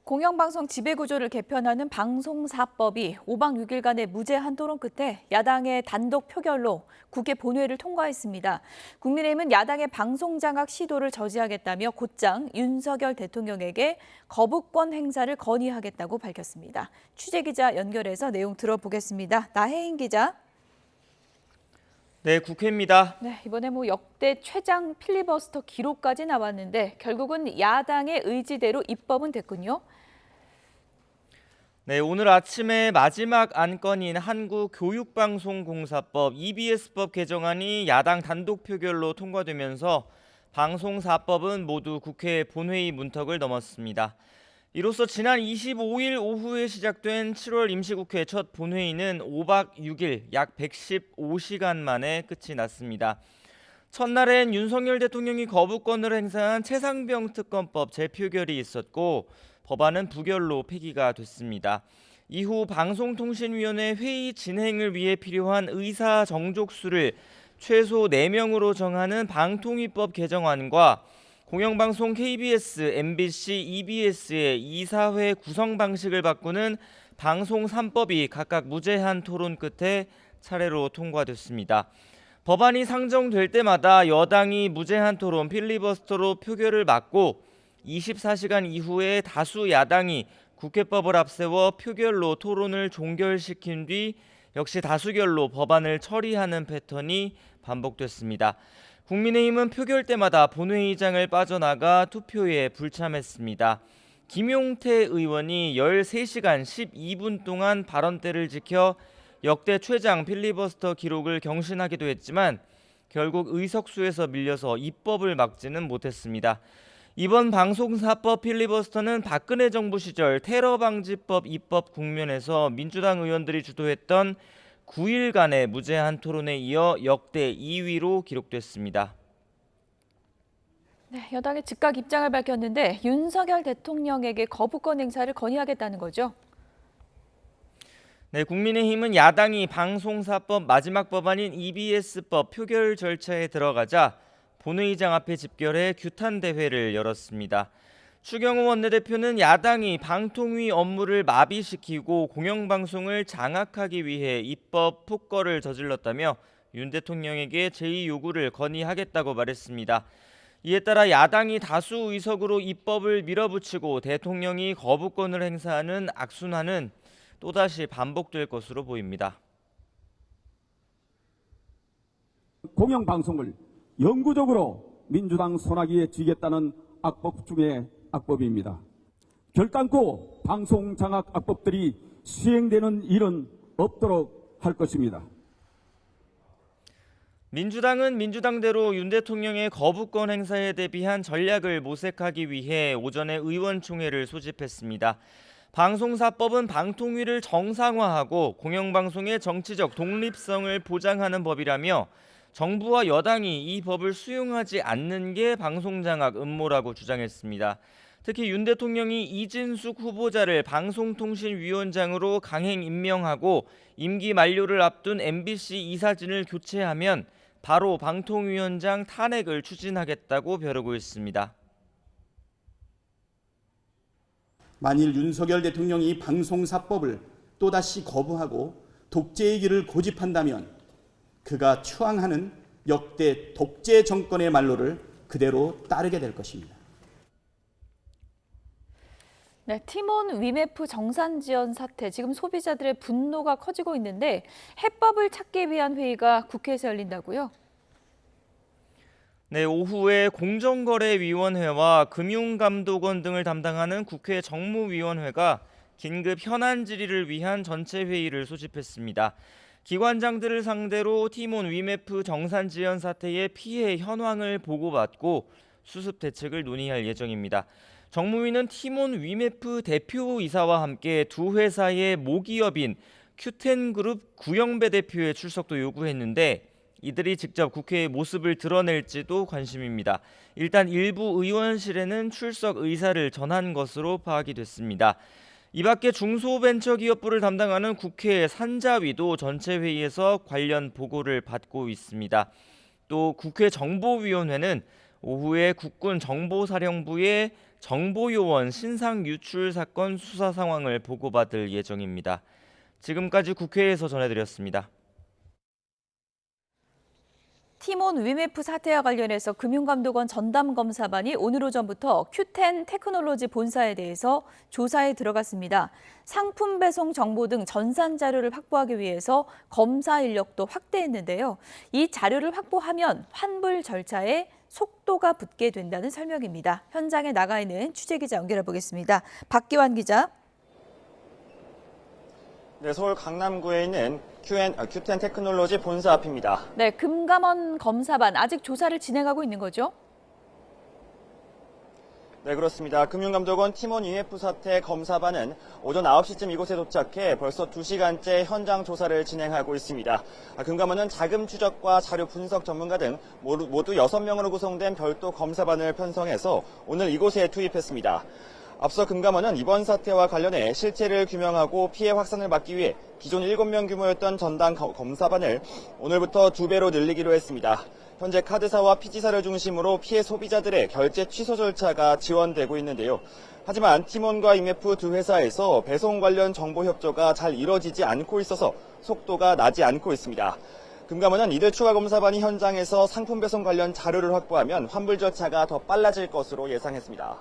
공영방송 지배구조를 개편하는 방송사법이 5박 6일간의 무제 한토론 끝에 야당의 단독 표결로 국회 본회의를 통과했습니다. 국민의힘은 야당의 방송장악 시도를 저지하겠다며 곧장 윤석열 대통령에게 거부권 행사를 건의하겠다고 밝혔습니다. 취재기자 연결해서 내용 들어보겠습니다. 나혜인 기자. 네, 국회입니다. 네, 이번에 역대 최장 필리버스터 기록까지 나왔는데 결국은 야당의 의지대로 입법은 됐군요. 네, 오늘 아침에 마지막 안건인 한국교육방송공사법 EBS법 개정안이 야당 단독 표결로 통과되면서 방송사법은 모두 국회 본회의 문턱을 넘었습니다. 이로써 지난 25일 오후에 시작된 7월 임시국회 첫 본회의는 5박 6일 약 115시간 만에 끝이 났습니다. 첫날엔 윤석열 대통령이 거부권을 행사한 최상병 특검법 재표결이 있었고 법안은 부결로 폐기가 됐습니다. 이후 방송통신위원회 회의 진행을 위해 필요한 의사 정족수를 최소 4명으로 정하는 방통위법 개정안과 공영방송 KBS, MBC, EBS의 이사회 구성 방식을 바꾸는 방송 3법이 각각 무제한 토론 끝에 차례로 통과됐습니다. 법안이 상정될 때마다 여당이 무제한 토론 필리버스터로 표결을 막고 24시간 이후에 다수 야당이 국회법을 앞세워 표결로 토론을 종결시킨 뒤 역시 다수결로 법안을 처리하는 패턴이 반복됐습니다. 국민의힘은 표결 때마다 본회의장을 빠져나가 투표에 불참했습니다. 김용태 의원이 13시간 12분 동안 발언대를 지켜 역대 최장 필리버스터 기록을 경신하기도 했지만 결국 의석수에서 밀려서 입법을 막지는 못했습니다. 이번 방송사법 필리버스터는 박근혜 정부 시절 테러방지법 입법 국면에서 민주당 의원들이 주도했던 9일간의 무제한 토론에 이어 역대 2위로 기록됐습니다. 네, 여당이 즉각 입장을 밝혔는데 윤석열 대통령에게 거부권 행사를 건의하겠다는 거죠? 네, 국민의힘은 야당이 방송사법 마지막 법안인 EBS법 표결 절차에 들어가자 본회의장 앞에 집결해 규탄 대회를 열었습니다. 추경호 원내대표는 야당이 방통위 업무를 마비시키고 공영방송을 장악하기 위해 입법 폭거를 저질렀다며 윤 대통령에게 제의 요구를 건의하겠다고 말했습니다. 이에 따라 야당이 다수 의석으로 입법을 밀어붙이고 대통령이 거부권을 행사하는 악순환은 또다시 반복될 것으로 보입니다. 공영방송을 영구적으로 민주당 손아귀에 쥐겠다는 악법 중에 악법입니다. 결단코 방송 장악 악법들이 수행되는 일은 없도록 할 것입니다. 민주당은 민주당대로 윤 대통령의 거부권 행사에 대비한 전략을 모색하기 위해 오전에 의원총회를 소집했습니다. 방송사법은 방통위를 정상화하고 공영방송의 정치적 독립성을 보장하는 법이라며 정부와 여당이 이 법을 수용하지 않는 게 방송장악 음모라고 주장했습니다. 특히 윤 대통령이 이진숙 후보자를 방송통신위원장으로 강행 임명하고 임기 만료를 앞둔 MBC 이사진을 교체하면 바로 방통위원장 탄핵을 추진하겠다고 벼르고 있습니다. 만일 윤석열 대통령이 방송사법을 또다시 거부하고 독재의 길을 고집한다면 그가 추앙하는 역대 독재 정권의 말로를 그대로 따르게 될 것입니다. 네, 티몬 위메프 정산지원 사태, 지금 소비자들의 분노가 커지고 있는데 해법을 찾기 위한 회의가 국회에서 열린다고요? 네, 오후에 공정거래위원회와 금융감독원 등을 담당하는 국회 정무위원회가 긴급 현안 질의를 위한 전체 회의를 소집했습니다. 기관장들을 상대로 티몬 위메프 정산지원 사태의 피해 현황을 보고받고 수습 대책을 논의할 예정입니다. 정무위는 티몬 위메프 대표이사와 함께 두 회사의 모기업인 큐텐그룹 구영배 대표의 출석도 요구했는데 이들이 직접 국회에 모습을 드러낼지도 관심입니다. 일단 일부 의원실에는 출석 의사를 전한 것으로 파악이 됐습니다. 이 밖에 중소벤처기업부를 담당하는 국회 산자위도 전체 회의에서 관련 보고를 받고 있습니다. 또 국회 정보위원회는 오후에 국군 정보사령부의 정보요원 신상 유출 사건 수사 상황을 보고받을 예정입니다. 지금까지 국회에서 전해드렸습니다. 티몬 위메프 사태와 관련해서 금융감독원 전담검사반이 오늘 오전부터 큐텐 테크놀로지 본사에 대해서 조사에 들어갔습니다. 상품 배송 정보 등 전산 자료를 확보하기 위해서 검사 인력도 확대했는데요. 이 자료를 확보하면 환불 절차에 속도가 붙게 된다는 설명입니다. 현장에 나가 있는 취재기자 연결해 보겠습니다. 박기환 기자. 네, 서울 강남구에 있는 큐텐 테크놀로지 본사 앞입니다. 네, 금감원 검사반 아직 조사를 진행하고 있는 거죠? 네, 그렇습니다. 금융감독원 티몬 위메프 사태 검사반은 오전 9시쯤 이곳에 도착해 벌써 2시간째 현장 조사를 진행하고 있습니다. 금감원은 자금 추적과 자료 분석 전문가 등 모두 6명으로 구성된 별도 검사반을 편성해서 오늘 이곳에 투입했습니다. 앞서 금감원은 이번 사태와 관련해 실체를 규명하고 피해 확산을 막기 위해 기존 7명 규모였던 전담 검사반을 오늘부터 2배로 늘리기로 했습니다. 현재 카드사와 피지사를 중심으로 피해 소비자들의 결제 취소 절차가 지원되고 있는데요. 하지만 티몬과 IMF 두 회사에서 배송 관련 정보 협조가 잘 이뤄지지 않고 있어서 속도가 나지 않고 있습니다. 금감원은 이들 추가 검사반이 현장에서 상품 배송 관련 자료를 확보하면 환불 절차가 더 빨라질 것으로 예상했습니다.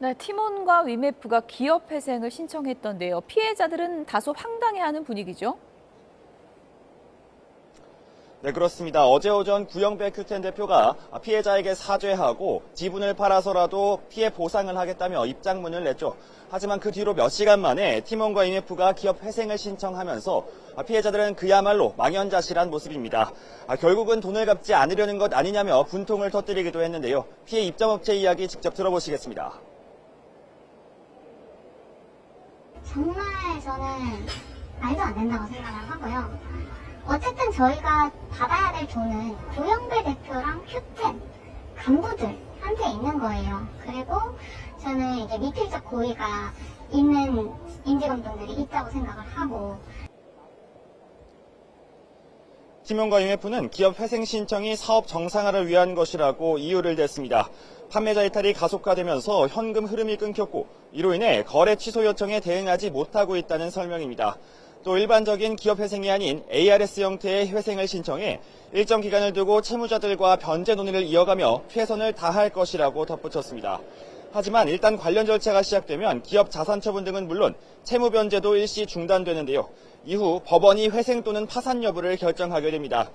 네, 티몬과 위메프가 기업 회생을 신청했던데요. 피해자들은 다소 황당해하는 분위기죠? 네, 그렇습니다. 어제 오전 구영배 큐텐 대표가 피해자에게 사죄하고 지분을 팔아서라도 피해 보상을 하겠다며 입장문을 냈죠. 하지만 그 뒤로 몇 시간 만에 티몬과 IMF가 기업 회생을 신청하면서 피해자들은 그야말로 망연자실한 모습입니다. 결국은 돈을 갚지 않으려는 것 아니냐며 분통을 터뜨리기도 했는데요. 피해 입장업체 이야기 직접 들어보시겠습니다. 정말 저는 말도 안 된다고 생각을 하고요. 어쨌든 저희가 받아야 될 돈은 구영배 대표랑 큐텐 간부들한테 있는 거예요. 그리고 저는 이게 미필적 고의가 있는 임직원분들이 있다고 생각을 하고. 티몬과 IMF는 기업 회생 신청이 사업 정상화를 위한 것이라고 이유를 댔습니다. 판매자 이탈이 가속화되면서 현금 흐름이 끊겼고 이로 인해 거래 취소 요청에 대응하지 못하고 있다는 설명입니다. 또 일반적인 기업 회생이 아닌 ARS 형태의 회생을 신청해 일정 기간을 두고 채무자들과 변제 논의를 이어가며 최선을 다할 것이라고 덧붙였습니다. 하지만 일단 관련 절차가 시작되면 기업 자산 처분 등은 물론 채무 변제도 일시 중단되는데요. 이후 법원이 회생 또는 파산 여부를 결정하게 됩니다.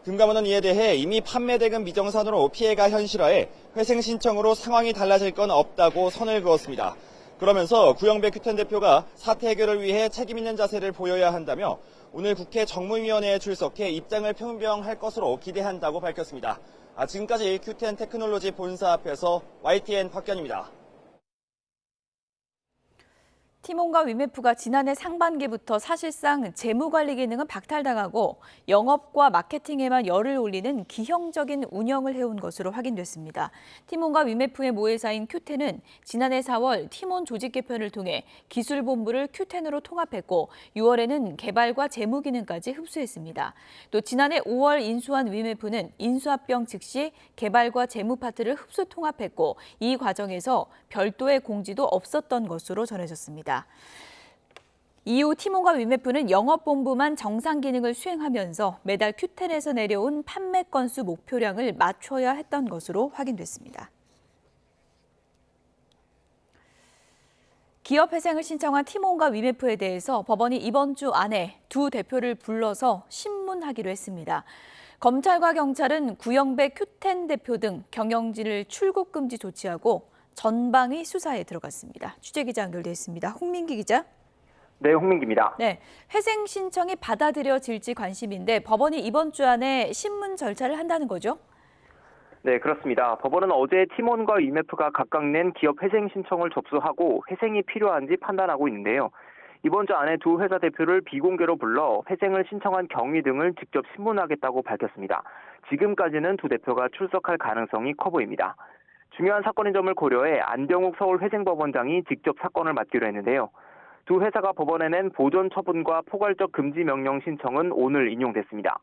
금감원은 이에 대해 이미 판매대금 미정산으로 피해가 현실화해 회생 신청으로 상황이 달라질 건 없다고 선을 그었습니다. 그러면서 구영배 큐텐 대표가 사태 해결을 위해 책임 있는 자세를 보여야 한다며 오늘 국회 정무위원회에 출석해 입장을 표명할 것으로 기대한다고 밝혔습니다. 지금까지 큐텐 테크놀로지 본사 앞에서 YTN 박견입니다. 티몬과 위메프가 지난해 상반기부터 사실상 재무관리 기능은 박탈당하고 영업과 마케팅에만 열을 올리는 기형적인 운영을 해온 것으로 확인됐습니다. 티몬과 위메프의 모회사인 큐텐은 지난해 4월 티몬 조직 개편을 통해 기술본부를 큐텐으로 통합했고 6월에는 개발과 재무 기능까지 흡수했습니다. 또 지난해 5월 인수한 위메프는 인수합병 즉시 개발과 재무 파트를 흡수 통합했고 이 과정에서 별도의 공지도 없었던 것으로 전해졌습니다. 이후 티몬과 위메프는 영업본부만 정상 기능을 수행하면서 매달 큐텐에서 내려온 판매 건수 목표량을 맞춰야 했던 것으로 확인됐습니다. 기업 회생을 신청한 티몬과 위메프에 대해서 법원이 이번 주 안에 두 대표를 불러서 신문하기로 했습니다. 검찰과 경찰은 구영배 큐텐 대표 등 경영진을 출국 금지 조치하고 전방위 수사에 들어갔습니다. 취재기자 연결돼 있습니다. 홍민기 기자. 네, 홍민기입니다. 네, 회생 신청이 받아들여질지 관심인데 법원이 이번 주 안에 신문 절차를 한다는 거죠? 네, 그렇습니다. 법원은 어제 티몬과 위메프가 각각 낸 기업 회생 신청을 접수하고 회생이 필요한지 판단하고 있는데요. 이번 주 안에 두 회사 대표를 비공개로 불러 회생을 신청한 경위 등을 직접 신문하겠다고 밝혔습니다. 지금까지는 두 대표가 출석할 가능성이 커 보입니다. 중요한 사건인 점을 고려해 안병욱 서울회생법원장이 직접 사건을 맡기로 했는데요. 두 회사가 법원에 낸 보존 처분과 포괄적 금지 명령 신청은 오늘 인용됐습니다.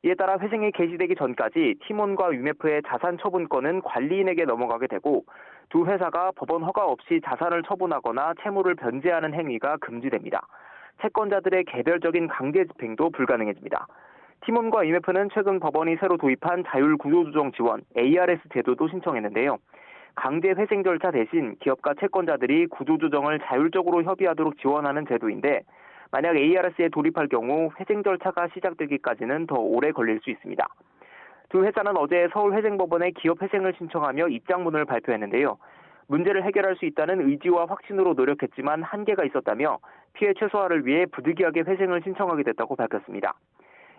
이에 따라 회생이 개시되기 전까지 티몬과 위메프의 자산 처분권은 관리인에게 넘어가게 되고 두 회사가 법원 허가 없이 자산을 처분하거나 채무를 변제하는 행위가 금지됩니다. 채권자들의 개별적인 강제 집행도 불가능해집니다. 티몬과 위메프는 최근 법원이 새로 도입한 자율구조조정 지원 ARS 제도도 신청했는데요. 강제 회생 절차 대신 기업과 채권자들이 구조조정을 자율적으로 협의하도록 지원하는 제도인데 만약 ARS에 돌입할 경우 회생 절차가 시작되기까지는 더 오래 걸릴 수 있습니다. 두 회사는 어제 서울회생법원에 기업 회생을 신청하며 입장문을 발표했는데요. 문제를 해결할 수 있다는 의지와 확신으로 노력했지만 한계가 있었다며 피해 최소화를 위해 부득이하게 회생을 신청하게 됐다고 밝혔습니다.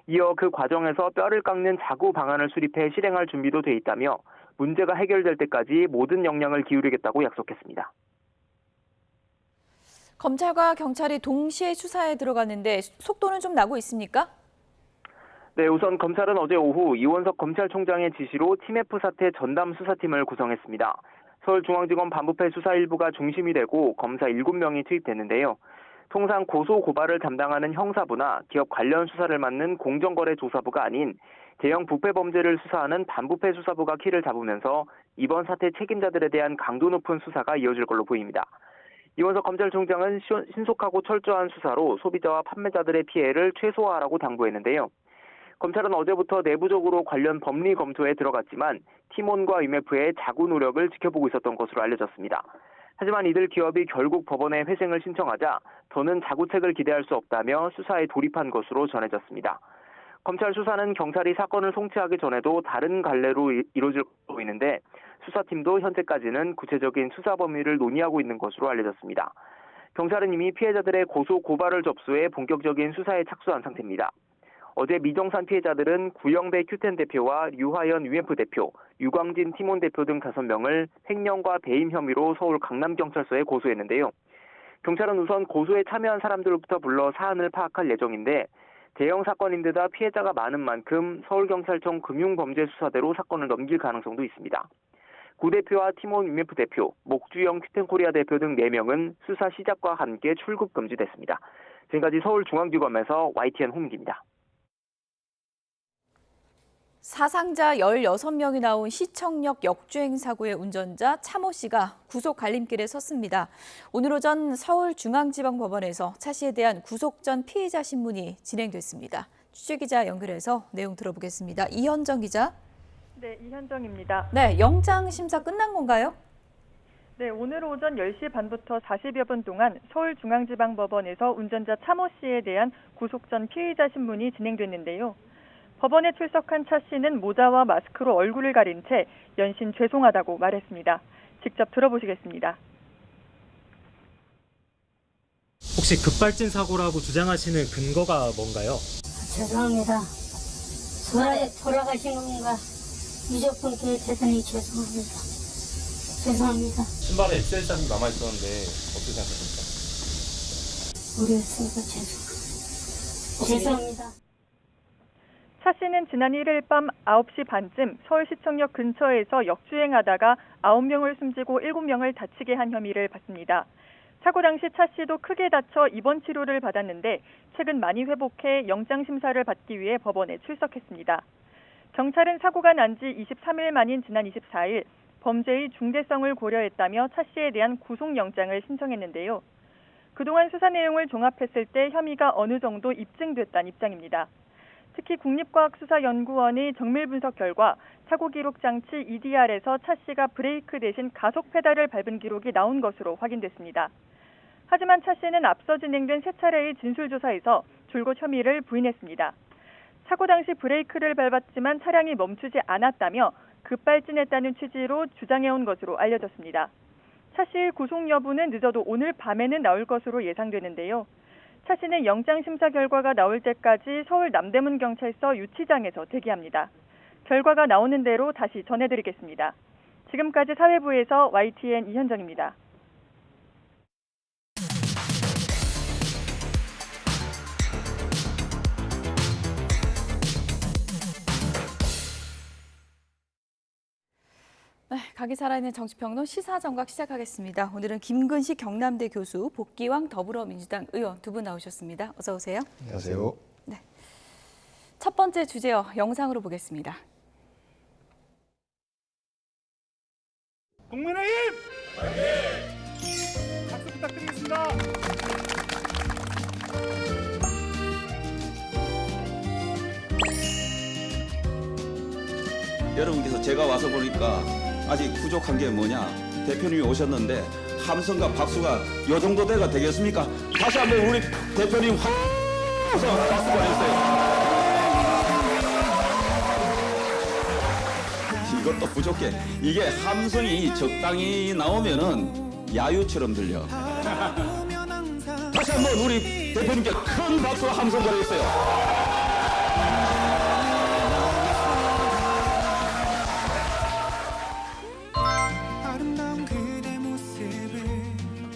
이어 그 과정에서 뼈를 깎는 자구 방안을 수립해 실행할 준비도 돼 있다며 문제가 해결될 때까지 모든 역량을 기울이겠다고 약속했습니다. 검찰과 경찰이 동시에 수사에 들어갔는데 속도는 좀 나고 있습니까? 네, 우선 검찰은 어제 오후 이원석 검찰총장의 지시로 티메프 사태 전담 수사팀을 구성했습니다. 서울중앙지검 반부패 수사 일부가 중심이 되고 검사 7명이 투입됐는데요. 통상 고소 고발을 담당하는 형사부나 기업 관련 수사를 맡는 공정거래조사부가 아닌 대형 부패 범죄를 수사하는 반부패 수사부가 키를 잡으면서 이번 사태 책임자들에 대한 강도 높은 수사가 이어질 걸로 보입니다. 이원석 검찰총장은 신속하고 철저한 수사로 소비자와 판매자들의 피해를 최소화하라고 당부했는데요. 검찰은 어제부터 내부적으로 관련 법리 검토에 들어갔지만 티몬과 위메프의 자구 노력을 지켜보고 있었던 것으로 알려졌습니다. 하지만 이들 기업이 결국 법원에 회생을 신청하자 더는 자구책을 기대할 수 없다며 수사에 돌입한 것으로 전해졌습니다. 검찰 수사는 경찰이 사건을 송치하기 전에도 다른 갈래로 이루어질 것으로 보이는데 수사팀도 현재까지는 구체적인 수사 범위를 논의하고 있는 것으로 알려졌습니다. 경찰은 이미 피해자들의 고소 고발을 접수해 본격적인 수사에 착수한 상태입니다. 어제 미정산 피해자들은 구영배 큐텐 대표와 류하연 UF 대표, 유광진 티몬 대표 등 5명을 횡령과 배임 혐의로 서울 강남경찰서에 고소했는데요. 경찰은 우선 고소에 참여한 사람들부터 불러 사안을 파악할 예정인데 대형 사건인데다 피해자가 많은 만큼 서울경찰청 금융범죄수사대로 사건을 넘길 가능성도 있습니다. 구 대표와 티몬 UF 대표, 목주영 큐텐코리아 대표 등 4명은 수사 시작과 함께 출국 금지됐습니다. 지금까지 서울중앙지검에서 YTN 홍기입니다. 사상자 16명이 나온 시청역 역주행 사고의 운전자 차모 씨가 구속 갈림길에 섰습니다. 오늘 오전 서울중앙지방법원에서 차 씨에 대한 구속 전 피의자 신문이 진행됐습니다. 취재기자 연결해서 내용 들어보겠습니다. 이현정 기자. 네, 이현정입니다. 네, 영장 심사 끝난 건가요? 네, 오늘 오전 10시 반부터 40여 분 동안 서울중앙지방법원에서 운전자 차모 씨에 대한 구속 전 피의자 신문이 진행됐는데요. 법원에 출석한 차 씨는 모자와 마스크로 얼굴을 가린 채 연신 죄송하다고 말했습니다. 직접 들어보시겠습니다. 혹시 급발진 사고라고 주장하시는 근거가 뭔가요? 죄송합니다. 돌아가신 건가 무조건 대단히 죄송합니다. 죄송합니다. 신발에 엑셀 자국 남아있었는데 어떻게 생각하십니까? 모르겠으니까 죄송합니다. 차 씨는 지난 1일 밤 9시 반쯤 서울시청역 근처에서 역주행하다가 9명을 숨지고 7명을 다치게 한 혐의를 받습니다. 사고 당시 차 씨도 크게 다쳐 입원 치료를 받았는데 최근 많이 회복해 영장 심사를 받기 위해 법원에 출석했습니다. 경찰은 사고가 난 지 23일 만인 지난 24일 범죄의 중대성을 고려했다며 차 씨에 대한 구속영장을 신청했는데요. 그동안 수사 내용을 종합했을 때 혐의가 어느 정도 입증됐다는 입장입니다. 특히 국립과학수사연구원의 정밀 분석 결과 사고 기록 장치 EDR에서 차 씨가 브레이크 대신 가속 페달을 밟은 기록이 나온 것으로 확인됐습니다. 하지만 차 씨는 앞서 진행된 3차례의 진술조사에서 줄곧 혐의를 부인했습니다. 사고 당시 브레이크를 밟았지만 차량이 멈추지 않았다며 급발진했다는 취지로 주장해온 것으로 알려졌습니다. 차 씨의 구속 여부는 늦어도 오늘 밤에는 나올 것으로 예상되는데요. 차 씨는 영장 심사 결과가 나올 때까지 서울 남대문 경찰서 유치장에서 대기합니다. 결과가 나오는 대로 다시 전해드리겠습니다. 지금까지 사회부에서 YTN 이현정입니다. 네, 각이 살아있는 정치평론 시사정각 시작하겠습니다. 오늘은 김근식 경남대 교수, 복기왕 더불어민주당 의원 두 분 나오셨습니다. 어서 오세요. 안녕하세요. 네. 첫 번째 주제어 영상으로 보겠습니다. 국민의힘! 박수 부탁드리겠습니다. 여러분께서 제가 와서 보니까 아직 부족한 게 뭐냐, 대표님이 오셨는데 함성과 박수가 요 정도 돼가 되겠습니까? 다시 한번 우리 대표님 함성 박수 보내주세요. 이것도 부족해. 이게 함성이 적당히 나오면은 야유처럼 들려. 다시 한번 우리 대표님께 큰 박수와 함성 보내주세요.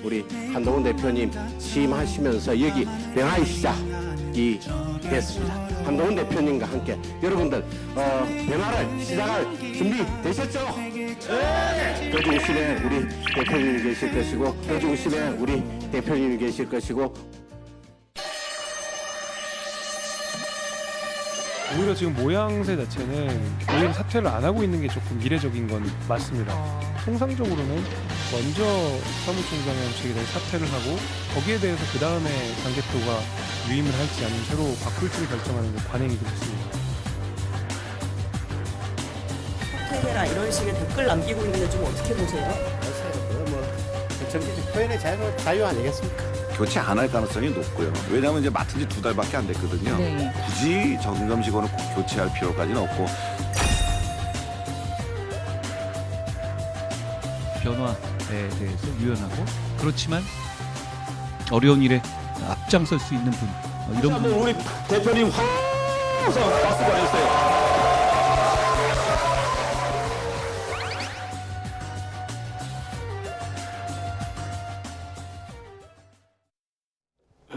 우리 한동훈 대표님 취임하시면서 여기 변화의 시작이 됐습니다. 한동훈 대표님과 함께 여러분들 변화를 시작할 준비 되셨죠? 네! 그 중심에 우리 대표님이 계실 것이고 그 중심에 우리 대표님이 계실 것이고 오히려 지금 모양새 자체는 오히려 사퇴를 안 하고 있는 게 조금 이례적인 건 맞습니다. 통상적으로는 먼저 사무총장의 정책에 사퇴를 하고 거기에 대해서 그 다음에 당대표가 유임을 할지 아니면 새로 바꿀지를 결정하는 게 관행이 그렇습니다. 사퇴해라 이런 식의 댓글 남기고 있는데 좀 어떻게 보세요? 정치적 표현의 자유 아니겠습니까? 교체 안 할 가능성이 높고요. 왜냐하면 이제 맡은 지 2달밖에 안 됐거든요. 네. 굳이 정점직원을 꼭 교체할 필요까지는 없고. 변화에 대해서 유연하고 그렇지만 어려운 일에 앞장설 수 있는 분 이런 분. 우리 대표님 함성 박수 보내주세요.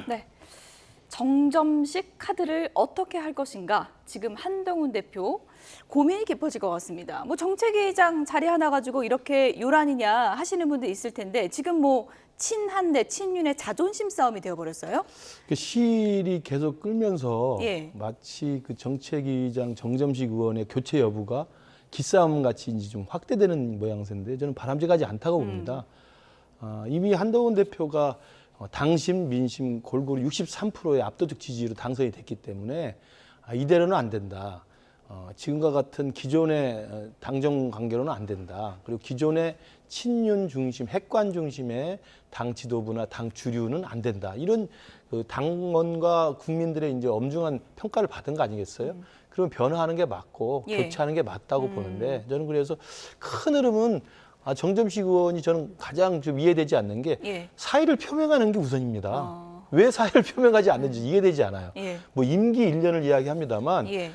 네, 정점식 카드를 어떻게 할 것인가 지금 한동훈 대표 고민이 깊어질 것 같습니다. 뭐 정책위의장 자리 하나 가지고 이렇게 요란이냐 하시는 분도 있을 텐데 지금 뭐 친한대 친윤의 자존심 싸움이 되어버렸어요. 실이 계속 끌면서 예. 마치 그 정책위의장 정점식 의원의 교체 여부가 기싸움 같이 이제 좀 확대되는 모양새인데 저는 바람직하지 않다고 봅니다. 이미 한동훈 대표가 당심, 민심 골고루 63%의 압도적 지지로 당선이 됐기 때문에 이대로는 안 된다. 지금과 같은 기존의 당정 관계로는 안 된다. 그리고 기존의 친윤 중심, 핵관 중심의 당 지도부나 당 주류는 안 된다. 이런 그 당원과 국민들의 이제 엄중한 평가를 받은 거 아니겠어요? 그러면 변화하는 게 맞고 예. 교체하는 게 맞다고 보는데 저는 그래서 큰 흐름은 정점식 의원이 저는 가장 좀 이해되지 않는 게 예. 사의를 표명하는 게 우선입니다. 왜 사의를 표명하지 않는지 이해되지 않아요. 예. 뭐 임기 1년을 이야기합니다만 예.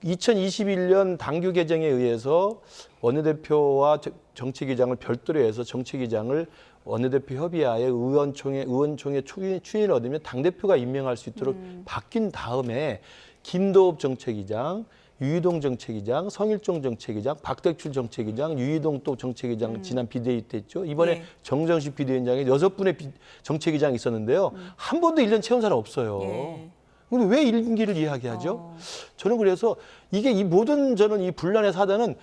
2021년 당규 개정에 의해서 원내대표와 정책위장을 별도로 해서 정책위장을 원내대표 협의하에 의원총회 추인을 얻으면 당대표가 임명할 수 있도록 바뀐 다음에 김도읍 정책위장, 유이동 정책위장, 성일종 정책위장, 박덕출 정책위장, 유이동 또 정책위장 지난 비대위 때 했죠. 이번에 예. 정정식 비대위원장에 6분의 정책위장이 있었는데요. 한 번도 1년 채운 사람 없어요. 예. 근데 왜 임기를 이야기하죠? 저는 그래서 이게 이 모든 저는 이 분란의 사단은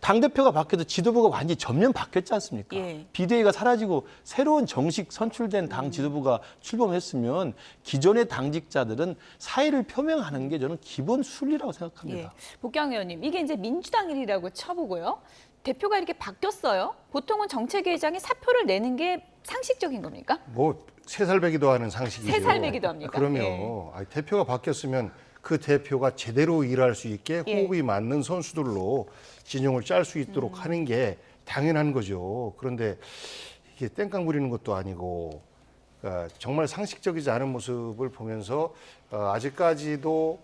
당대표가 바뀌어도 지도부가 완전히 전면 바뀌었지 않습니까? 예. 비대위가 사라지고 새로운 정식 선출된 당 지도부가 출범했으면 기존의 당직자들은 사의를 표명하는 게 저는 기본 순리라고 생각합니다. 예. 복경 의원님, 이게 이제 민주당 일이라고 쳐보고요. 대표가 이렇게 바뀌었어요. 보통은 정책위의장이 사표를 내는 게 상식적인 겁니까? 뭐 세 살 배기도 하는 상식이죠. 3살 배기도 합니까? 그럼요. 예. 대표가 바뀌었으면 그 대표가 제대로 일할 수 있게 예. 호흡이 맞는 선수들로 진영을 짤 수 있도록 하는 게 당연한 거죠. 그런데 이게 땡깡 부리는 것도 아니고 정말 상식적이지 않은 모습을 보면서 아직까지도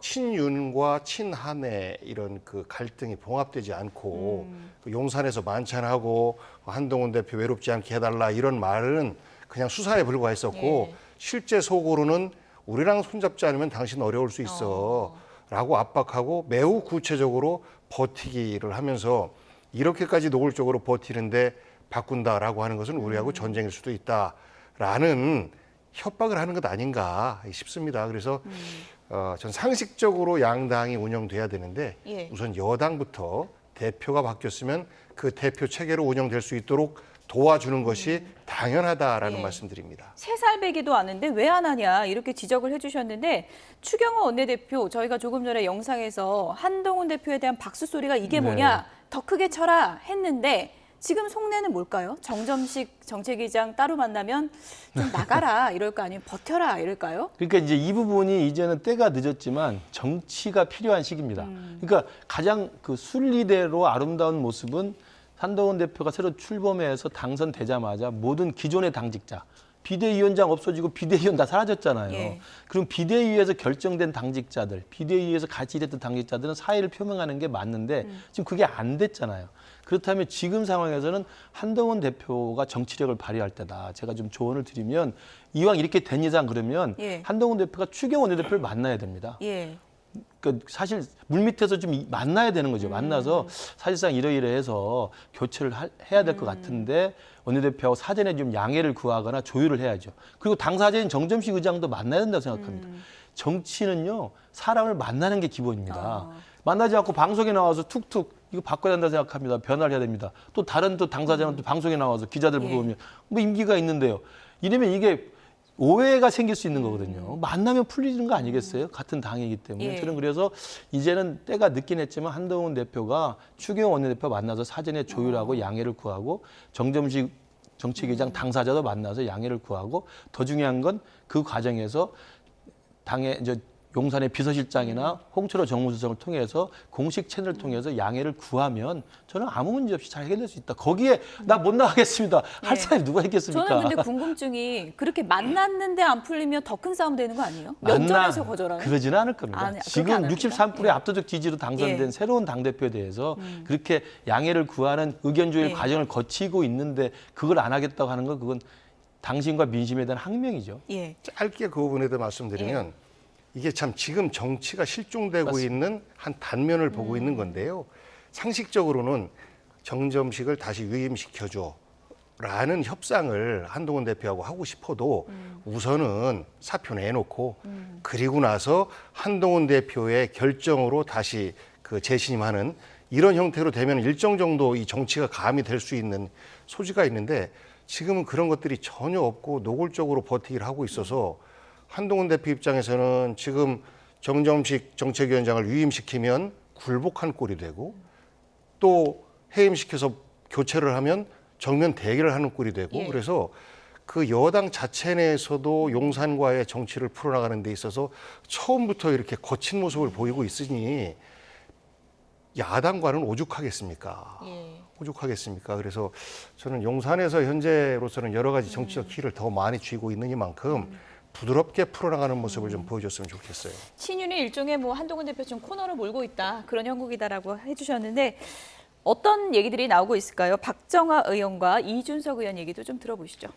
친윤과 친한의 이런 그 갈등이 봉합되지 않고 용산에서 만찬하고 한동훈 대표 외롭지 않게 해달라 이런 말은 그냥 수사에 불과했었고 예. 실제 속으로는 우리랑 손잡지 않으면 당신 어려울 수 있어 라고 압박하고 매우 구체적으로 버티기를 하면서 이렇게까지 노골적으로 버티는데 바꾼다라고 하는 것은 우리하고 전쟁일 수도 있다라는 협박을 하는 것 아닌가 싶습니다. 그래서 전 상식적으로 양당이 운영돼야 되는데 예. 우선 여당부터 대표가 바뀌었으면 그 대표 체계로 운영될 수 있도록 도와주는 것이 당연하다라는 예. 말씀드립니다. 3살 배기도 아는데 왜 안 하냐 이렇게 지적을 해주셨는데 추경호 원내대표 저희가 조금 전에 영상에서 한동훈 대표에 대한 박수 소리가 이게 뭐냐 더 크게 쳐라 했는데 지금 속내는 뭘까요? 정점식 정책위장 따로 만나면 좀 나가라 이럴까 아니면 버텨라 이럴까요? 그러니까 이제 이 부분이 이제는 때가 늦었지만 정치가 필요한 시기입니다. 그러니까 가장 그 순리대로 아름다운 모습은 한동훈 대표가 새로 출범해서 당선되자마자 모든 기존의 당직자, 비대위원장 없어지고 비대위원 다 사라졌잖아요. 예. 그럼 비대위에서 결정된 당직자들, 비대위에서 같이 일했던 당직자들은 사의를 표명하는 게 맞는데 지금 그게 안 됐잖아요. 그렇다면 지금 상황에서는 한동훈 대표가 정치력을 발휘할 때다. 제가 좀 조언을 드리면 이왕 이렇게 된 이상 그러면 예. 한동훈 대표가 추경호 원내대표를 만나야 됩니다. 예. 그러니까 사실 물밑에서 좀 만나야 되는 거죠. 만나서 사실상 이러이러해서 교체를 해야 될 것 같은데 원내대표하고 사전에 좀 양해를 구하거나 조율을 해야죠. 그리고 당사자인 정점식 의장도 만나야 된다고 생각합니다. 정치는요, 사람을 만나는 게 기본입니다. 만나지 않고 방송에 나와서 툭툭 이거 바꿔야 된다고 생각합니다. 변화를 해야 됩니다. 또 다른 또 당사자는 또 방송에 나와서 기자들 물어보면 뭐 임기가 있는데요. 이러면 이게 오해가 생길 수 있는 거거든요. 만나면 풀리는 거 아니겠어요? 같은 당이기 때문에. 예. 저는 그래서 이제는 때가 늦긴 했지만 한동훈 대표가 추경호 원내대표 만나서 사전에 조율하고 양해를 구하고 정점식 정책위장 당사자도 만나서 양해를 구하고 더 중요한 건 그 과정에서 당의 이제 용산의 비서실장이나 홍철호 정무수석을 통해서 공식 채널을 통해서 양해를 구하면 저는 아무 문제 없이 잘 해결될 수 있다. 거기에 나 못 나가겠습니다. 할 사람이 누가 있겠습니까? 저는 근데 궁금증이 그렇게 만났는데 안 풀리면 더 큰 싸움 되는 거 아니에요? 면전에서 거절하는? 그러지는 않을 겁니다. 아, 네. 지금 63%의 예. 압도적 지지로 당선된 예. 새로운 당대표에 대해서 그렇게 양해를 구하는 의견 조율 예. 과정을 거치고 있는데 그걸 안 하겠다고 하는 건 그건 당신과 민심에 대한 항명이죠. 예. 짧게 그 부분에 대해 말씀드리면 이게 참 지금 정치가 실종되고 있는 한 단면을 보고 있는 건데요. 상식적으로는 정점식을 다시 유임시켜줘 라는 협상을 한동훈 대표하고 하고 싶어도 우선은 사표 내놓고 그리고 나서 한동훈 대표의 결정으로 다시 그 재신임하는 이런 형태로 되면 일정 정도 이 정치가 가함이 될 수 있는 소지가 있는데 지금은 그런 것들이 전혀 없고 노골적으로 버티기를 하고 있어서 한동훈 대표 입장에서는 지금 정점식 정책위원장을 유임시키면 굴복한 꼴이 되고 또 해임시켜서 교체를 하면 정면 대결을 하는 꼴이 되고 그래서 그 여당 자체 내에서도 용산과의 정치를 풀어나가는 데 있어서 처음부터 이렇게 거친 모습을 보이고 있으니 야당과는 오죽하겠습니까? 오죽하겠습니까? 그래서 저는 용산에서 현재로서는 여러 가지 정치적 키를 더 많이 쥐고 있는 이만큼 부드럽게 풀어나가는 모습을 좀 보여줬으면 좋겠어요. 친윤이 일종의 뭐 한동훈 대표 지금 코너를 몰고 있다 그런 형국이다라고 해주셨는데 어떤 얘기들이 나오고 있을까요? 박정아 의원과 이준석 의원 얘기도 좀 들어보시죠.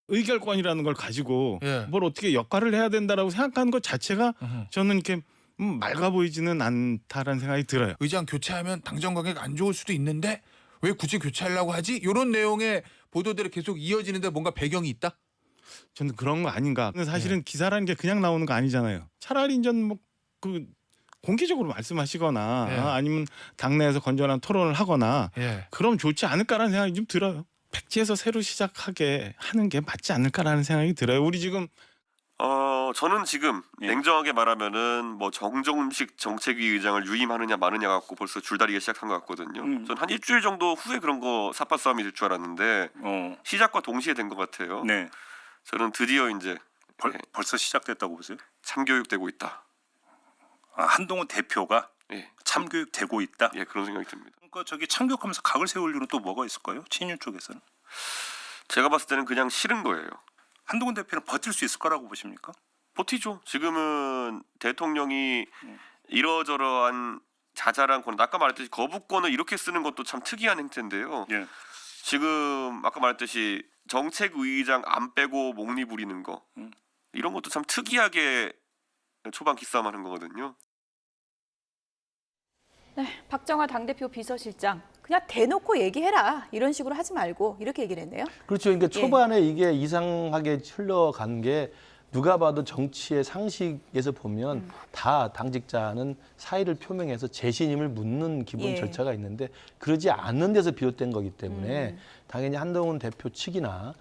의결권이라는 걸 가지고 뭘 어떻게 역할을 해야 된다라고 생각하는 것 자체가 저는 이렇게 맑아 보이지는 않다라는 생각이 들어요. 의장 교체하면 당정 관계가 안 좋을 수도 있는데 왜 굳이 교체하려고 하지? 이런 내용의 보도들이 계속 이어지는데 뭔가 배경이 있다? 저는 그런 거 아닌가. 근데 사실은 기사라는 게 그냥 나오는 거 아니잖아요. 차라리 이제 뭐 그 공개적으로 말씀하시거나 아니면 당내에서 건전한 토론을 하거나 그럼 좋지 않을까라는 생각이 좀 들어요. 백지에서 새로 시작하게 하는 게 맞지 않을까라는 생각이 들어요. 우리 지금 저는 지금 냉정하게 말하면은 뭐 정점식 정책위 의장을 유임하느냐 마느냐 갖고 벌써 줄다리기 시작한 것 같거든요. 전 한 일주일 정도 후에 그런 거 삿바 싸움이 될 줄 알았는데 시작과 동시에 된 것 같아요. 저는 드디어 이제 벌써 시작됐다고 보세요? 참교육되고 있다. 아, 한동훈 대표가 참교육되고 있다? 그런 생각이 듭니다. 그러니까 저기 참교육하면서 각을 세울 이유는 또 뭐가 있을까요? 친윤 쪽에서는? 제가 봤을 때는 그냥 싫은 거예요. 한동훈 대표는 버틸 수 있을 거라고 보십니까? 버티죠. 지금은 대통령이 이러저러한 자잘한 권, 아까 말했듯이 거부권을 이렇게 쓰는 것도 참 특이한 행태인데요. 지금 아까 말했듯이 정책의장 안 빼고 목리 부리는 거 이런 것도 참 특이하게 초반 기싸움하는 거거든요. 네, 박정아 당대표 비서실장 그냥 대놓고 얘기해라 이런 식으로 하지 말고 이렇게 얘기를 했네요. 그렇죠. 그러니까 초반에 이게 이상하게 흘러간 게 누가 봐도 정치의 상식에서 보면 다 당직자는 사의를 표명해서 재신임을 묻는 기본 예. 절차가 있는데 그러지 않는 데서 비롯된 거기 때문에 당연히 한동훈 대표 측이나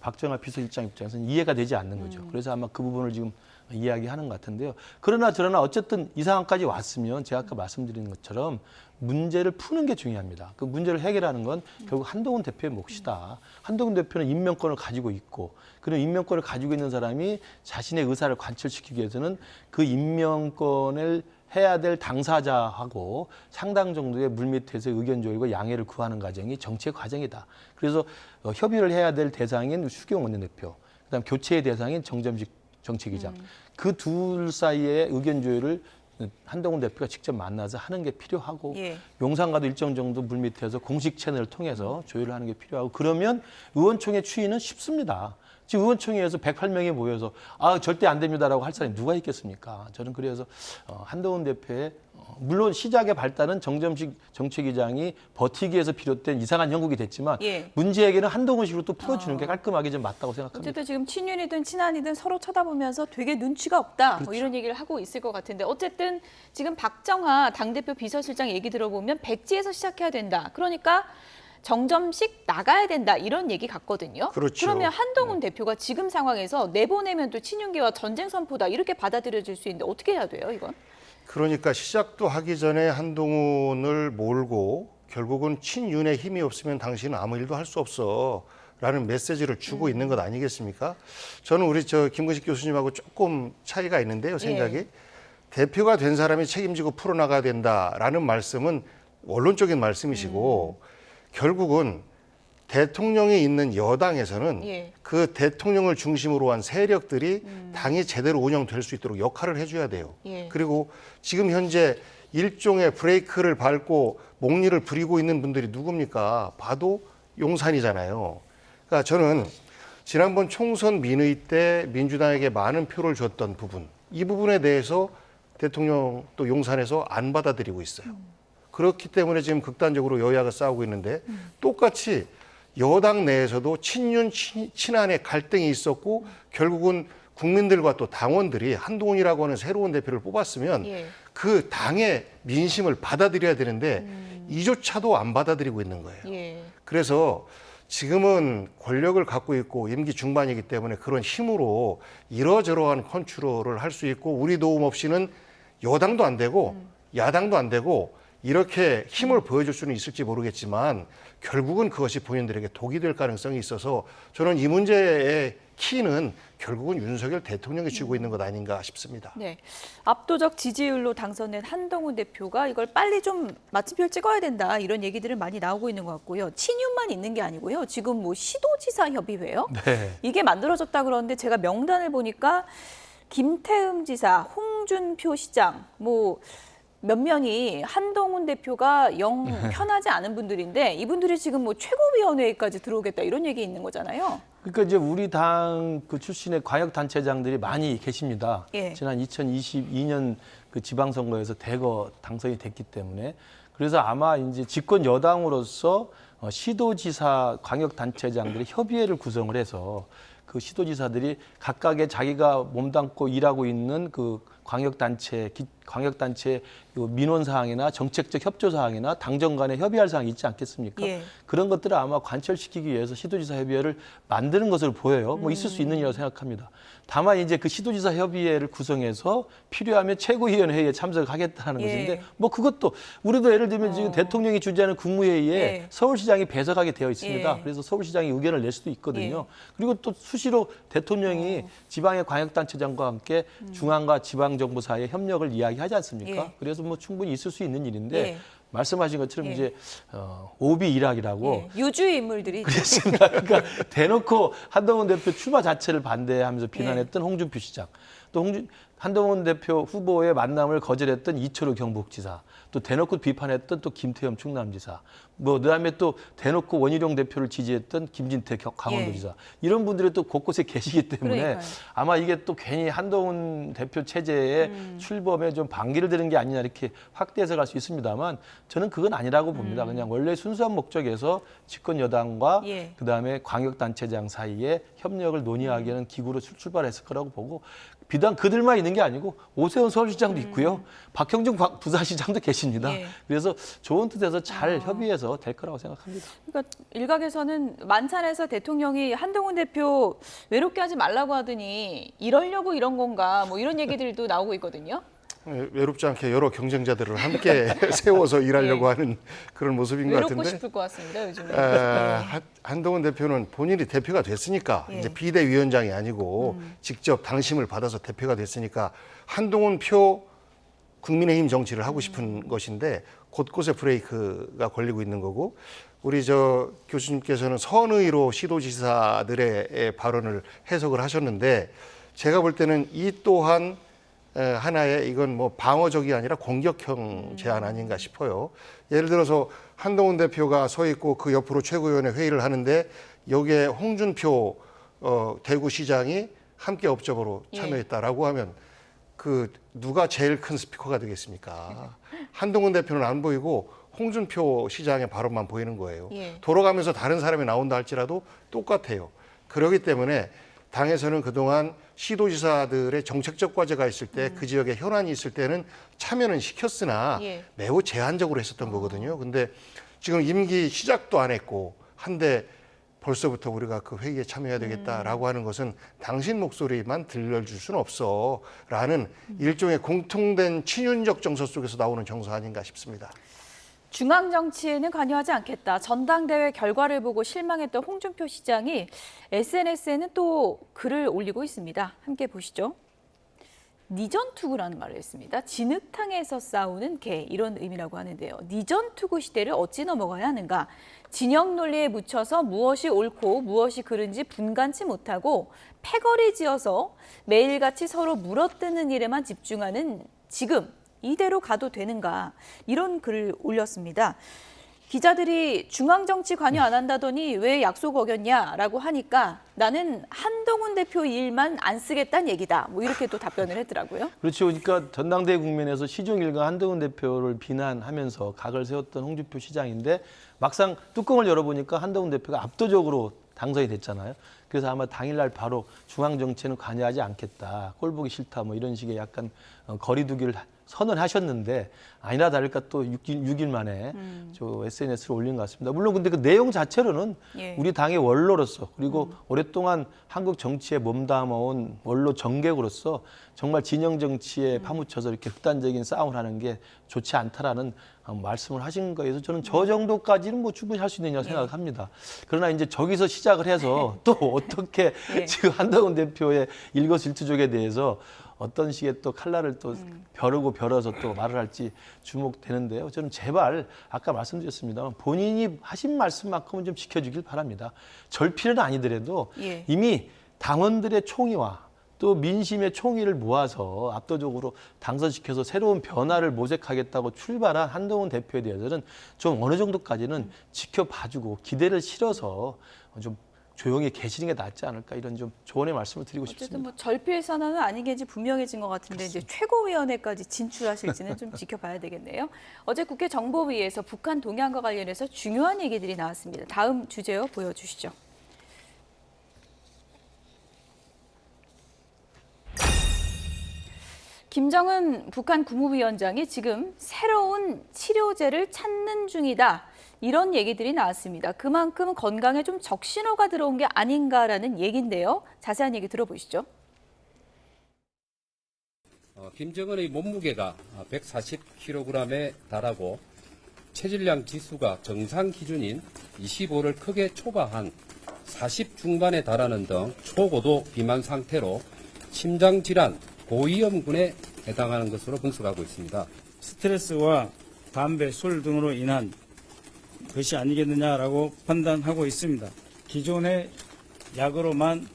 박정아 비서실장 입장에서는 이해가 되지 않는 거죠. 그래서 아마 그 부분을 지금 이야기하는 것 같은데요. 그러나 저러나 어쨌든 이 상황까지 왔으면 제가 아까 말씀드린 것처럼 문제를 푸는 게 중요합니다. 그 문제를 해결하는 건 결국 한동훈 대표의 몫이다. 한동훈 대표는 임명권을 가지고 있고 그런 임명권을 가지고 있는 사람이 자신의 의사를 관철시키기 위해서는 그 임명권을 해야 될 당사자하고 상당 정도의 물밑에서 의견 조율과 양해를 구하는 과정이 정치의 과정이다. 그래서 협의를 해야 될 대상인 추기호 원내대표, 그다음 교체의 대상인 정점식 정책위장, 그 둘 사이의 의견 조율을 한동훈 대표가 직접 만나서 하는 게 필요하고 예. 용산과도 일정 정도 물밑에서 공식 채널을 통해서 조율을 하는 게 필요하고 그러면 의원총회 추이는 쉽습니다. 지금 의원총회에서 108명이 모여서 절대 안 됩니다라고 할 사람이 누가 있겠습니까? 저는 그래서 한동훈 대표의 물론 시작의 발단은 정점식 정책위장이 버티기 위해서 비롯된 이상한 형국이 됐지만 예. 문제 해결은 한동훈식으로 또 풀어주는 게 깔끔하게 좀 맞다고 생각합니다. 어쨌든 지금 친윤이든 친한이든 서로 쳐다보면서 되게 눈치가 없다. 뭐 이런 얘기를 하고 있을 것 같은데 어쨌든 지금 박정하 당대표 비서실장 얘기 들어보면 백지에서 시작해야 된다. 그러니까 정점식 나가야 된다. 이런 얘기 같거든요. 그렇죠. 그러면 한동훈 대표가 지금 상황에서 내보내면 또 친윤계와 전쟁 선포다. 이렇게 받아들여질 수 있는데 어떻게 해야 돼요, 이건? 그러니까 시작도 하기 전에 한동훈을 몰고 결국은 친윤의 힘이 없으면 당신은 아무 일도 할 수 없어 라는 메시지를 주고 있는 것 아니겠습니까? 저는 우리 김근식 교수님하고 조금 차이가 있는데요, 생각이. 예. 대표가 된 사람이 책임지고 풀어나가야 된다라는 말씀은 원론적인 말씀이시고 결국은 대통령이 있는 여당에서는 예. 그 대통령을 중심으로 한 세력들이 당이 제대로 운영될 수 있도록 역할을 해줘야 돼요. 예. 그리고 지금 현재 일종의 브레이크를 밟고 목리를 부리고 있는 분들이 누굽니까? 봐도 용산이잖아요. 그러니까 저는 지난번 총선 민의 때 민주당에게 많은 표를 줬던 부분, 이 부분에 대해서 대통령 또 용산에서 안 받아들이고 있어요. 그렇기 때문에 지금 극단적으로 여야가 싸우고 있는데 똑같이 여당 내에서도 친윤, 친한의 갈등이 있었고 결국은 국민들과 또 당원들이 한동훈이라고 하는 새로운 대표를 뽑았으면 예. 그 당의 민심을 받아들여야 되는데 이조차도 안 받아들이고 있는 거예요. 예. 그래서 지금은 권력을 갖고 있고 임기 중반이기 때문에 그런 힘으로 이러저러한 컨트롤을 할 수 있고 우리 도움 없이는 여당도 안 되고 야당도 안 되고 이렇게 힘을 보여줄 수는 있을지 모르겠지만 결국은 그것이 본인들에게 독이 될 가능성이 있어서 저는 이 문제의 키는 결국은 윤석열 대통령이 쥐고 있는 것 아닌가 싶습니다. 네, 압도적 지지율로 당선된 한동훈 대표가 이걸 빨리 좀 마침표를 찍어야 된다 이런 얘기들을 많이 나오고 있는 것 같고요. 친윤만 있는 게 아니고요. 지금 뭐 시도지사 협의회요? 네. 이게 만들어졌다 그러는데 제가 명단을 보니까 김태흠 지사, 홍준표 시장, 뭐 몇 명이 한동훈 대표가 영 편하지 않은 분들인데 이분들이 지금 뭐 최고위원회까지 들어오겠다 이런 얘기 있는 거잖아요. 그러니까 이제 우리 당 그 출신의 광역 단체장들이 많이 계십니다. 예. 지난 2022년 그 지방선거에서 대거 당선이 됐기 때문에 그래서 아마 이제 집권 여당으로서 시도지사 광역 단체장들이 협의회를 구성을 해서 그 시도지사들이 각각의 자기가 몸담고 일하고 있는 그 광역단체 민원 사항이나 정책적 협조 사항이나 당정 간에 협의할 사항이 있지 않겠습니까? 예. 그런 것들을 아마 관철시키기 위해서 시도지사 협의회를 만드는 것으로 보여요. 뭐 있을 수 있는 일이라고 생각합니다. 다만 이제 그 시도지사 협의회를 구성해서 필요하면 최고위원회에 참석하겠다는 예. 것인데 뭐 그것도 우리도 예를 들면 지금 대통령이 주재하는 국무회의에 예. 서울시장이 배석하게 되어 있습니다. 예. 그래서 서울시장이 의견을 낼 수도 있거든요. 예. 그리고 또 수시로 대통령이 지방의 광역단체장과 함께 중앙과 지방정부 사이의 협력을 이야기하지 않습니까? 예. 그래서 뭐 충분히 있을 수 있는 일인데 예. 말씀하신 것처럼 예. 이제 오비 일학이라고 예. 유주의 인물들이 그렇습니다. 그러니까 대놓고 한동훈 대표 출마 자체를 반대하면서 비난했던 홍준표 시장, 또 한동훈 대표 후보의 만남을 거절했던 이철우 경북지사, 또 대놓고 비판했던 또 김태흠 충남지사, 뭐 그다음에 또 대놓고 원희룡 대표를 지지했던 김진태 강원도지사, 이런 분들이 또 곳곳에 계시기 때문에 그러니까요. 아마 이게 또 괜히 한동훈 대표 체제의 출범에 좀 반기를 드는 게 아니냐 이렇게 확대해서 갈 수 있습니다만 저는 그건 아니라고 봅니다. 그냥 원래 순수한 목적에서 집권 여당과 예. 그다음에 광역단체장 사이에 협력을 논의하기 위한 기구로 출발했을 거라고 보고, 비단 그들만 있는 게 아니고 오세훈 서울시장도 있고요. 박형준 부산시장도 계십니다. 예. 그래서 좋은 뜻에서 잘 협의해서 될 거라고 생각합니다. 그러니까 일각에서는 만찬에서 대통령이 한동훈 대표 외롭게 하지 말라고 하더니 이러려고 이런 건가 뭐 이런 얘기들도 나오고 있거든요. 외롭지 않게 여러 경쟁자들을 함께 세워서 일하려고 하는 그런 모습인 것 같은데. 외롭고 싶을 것 같습니다, 요즘에. 한동훈 대표는 본인이 대표가 됐으니까 이제 비대위원장이 아니고 직접 당심을 받아서 대표가 됐으니까 한동훈 표 국민의힘 정치를 하고 싶은 것인데 곳곳에 브레이크가 걸리고 있는 거고, 우리 저 교수님께서는 선의로 시도지사들의 발언을 해석을 하셨는데 제가 볼 때는 이 또한 하나의 이건 뭐 방어적이 아니라 공격형 제안 아닌가 싶어요. 예를 들어서 한동훈 대표가 서 있고 그 옆으로 최고위원회 회의를 하는데 여기에 홍준표 대구시장이 함께 업적으로 참여했다라고 하면 그 누가 제일 큰 스피커가 되겠습니까? 한동훈 대표는 안 보이고 홍준표 시장의 발언만 보이는 거예요. 돌아가면서 다른 사람이 나온다 할지라도 똑같아요. 그렇기 때문에 당에서는 그동안 시도지사들의 정책적 과제가 있을 때 그 지역에 현안이 있을 때는 참여는 시켰으나 매우 제한적으로 했었던 거거든요. 근데 지금 임기 시작도 안 했고 한데 벌써부터 우리가 그 회의에 참여해야 되겠다라고 하는 것은 당신 목소리만 들려줄 수는 없어 라는 일종의 공통된 친윤적 정서 속에서 나오는 정서 아닌가 싶습니다. 중앙 정치에는 관여하지 않겠다. 전당대회 결과를 보고 실망했던 홍준표 시장이 SNS에는 또 글을 올리고 있습니다. 함께 보시죠. 니전투구라는 말을 했습니다. 진흙탕에서 싸우는 개, 이런 의미라고 하는데요. 니전투구 시대를 어찌 넘어가야 하는가? 진영 논리에 묻혀서 무엇이 옳고 무엇이 그른지 분간치 못하고 패거리 지어서 매일같이 서로 물어뜯는 일에만 집중하는 지금, 이대로 가도 되는가? 이런 글을 올렸습니다. 기자들이 중앙정치 관여 안 한다더니 왜 약속 어겼냐라고 하니까 나는 한동훈 대표 일만 안 쓰겠다는 얘기다. 뭐 이렇게 또 답변을 했더라고요. 그렇죠. 그러니까 전당대회 국면에서 시종일관 한동훈 대표를 비난하면서 각을 세웠던 홍준표 시장인데 막상 뚜껑을 열어보니까 한동훈 대표가 압도적으로 당선이 됐잖아요. 그래서 아마 당일날 바로 중앙정치에는 관여하지 않겠다. 꼴 보기 싫다. 뭐 이런 식의 약간 거리두기를 선언하셨는데 아니나 다를까 또 6일 만에 저 SNS를 올린 것 같습니다. 물론 근데 그 내용 자체로는 우리 당의 원로로서 그리고 오랫동안 한국 정치에 몸담아온 원로 정객으로서 정말 진영 정치에 파묻혀서 이렇게 극단적인 싸움을 하는 게 좋지 않다라는 말씀을 하신 거에서 저는 저 정도까지는 뭐 충분히 할 수 있느냐고 생각합니다. 그러나 이제 저기서 시작을 해서 또 어떻게 지금 한동훈 대표의 일거수일투족에 대해서 어떤 식의 또 칼날을 또 벼르고 벼러서 또 말을 할지 주목되는데요. 저는 제발 아까 말씀드렸습니다만 본인이 하신 말씀만큼은 좀 지켜주길 바랍니다. 절필은 아니더라도 이미 당원들의 총의와 또 민심의 총의를 모아서 압도적으로 당선시켜서 새로운 변화를 모색하겠다고 출발한 한동훈 대표에 대해서는 좀 어느 정도까지는 지켜봐주고 기대를 실어서 좀 조용히 계시는 게 낫지 않을까 이런 좀 조언의 말씀을 드리고 싶습니다. 어쨌든 뭐 절필 선언은 아니겠지 분명해진 것 같은데 이제 최고위원회까지 진출하실지는 좀 지켜봐야 되겠네요. 어제 국회 정보위에서 북한 동향과 관련해서 중요한 얘기들이 나왔습니다. 다음 주제요 보여주시죠. 김정은 북한 국무위원장이 지금 새로운 치료제를 찾는 중이다. 이런 얘기들이 나왔습니다. 그만큼 건강에 좀 적신호가 들어온 게 아닌가라는 얘기인데요. 자세한 얘기 들어보시죠. 김정은의 몸무게가 140kg에 달하고 체질량 지수가 정상 기준인 25를 크게 초과한 40 중반에 달하는 등 초고도 비만 상태로 심장질환 고위험군에 해당하는 것으로 분석하고 있습니다. 스트레스와 담배, 술 등으로 인한 것이 아니겠느냐라고 판단하고 있습니다. 기존의 약으로만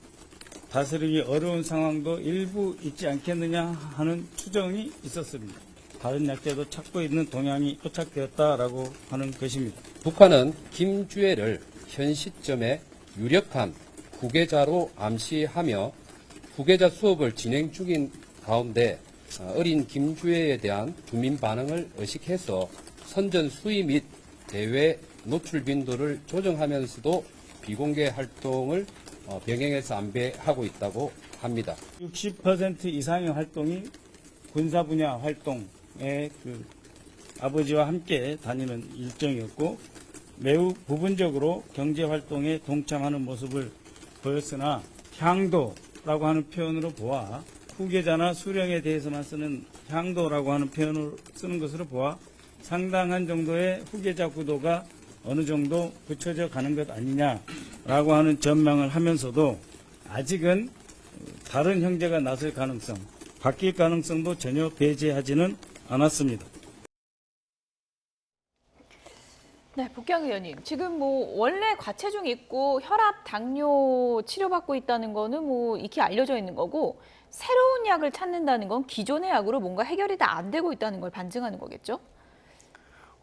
다스리기 어려운 상황도 일부 있지 않겠느냐 하는 추정이 있었습니다. 다른 약재도 찾고 있는 동향이 포착되었다라고 하는 것입니다. 북한은 김주애를 현 시점에 유력한 후계자로 암시하며 후계자 수업을 진행 중인 가운데 어린 김주애에 대한 주민 반응을 의식해서 선전 수위 및 대외 노출 빈도를 조정하면서도 비공개 활동을 병행해서 안배하고 있다고 합니다. 60% 이상의 활동이 군사 분야 활동에 아버지와 함께 다니는 일정이었고 매우 부분적으로 경제 활동에 동참하는 모습을 보였으나 향도라고 하는 표현으로 보아 후계자나 수령에 대해서만 쓰는 향도라고 하는 표현을 쓰는 것으로 보아 상당한 정도의 후계자 구도가 어느 정도 굳혀져 가는 것 아니냐라고 하는 전망을 하면서도 아직은 다른 형제가 나설 가능성, 바뀔 가능성도 전혀 배제하지는 않았습니다. 네, 복경 의원님. 지금 원래 과체중 있고 혈압, 당뇨 치료받고 있다는 거는 익히 알려져 있는 거고 새로운 약을 찾는다는 건 기존의 약으로 뭔가 해결이 다 안 되고 있다는 걸 반증하는 거겠죠?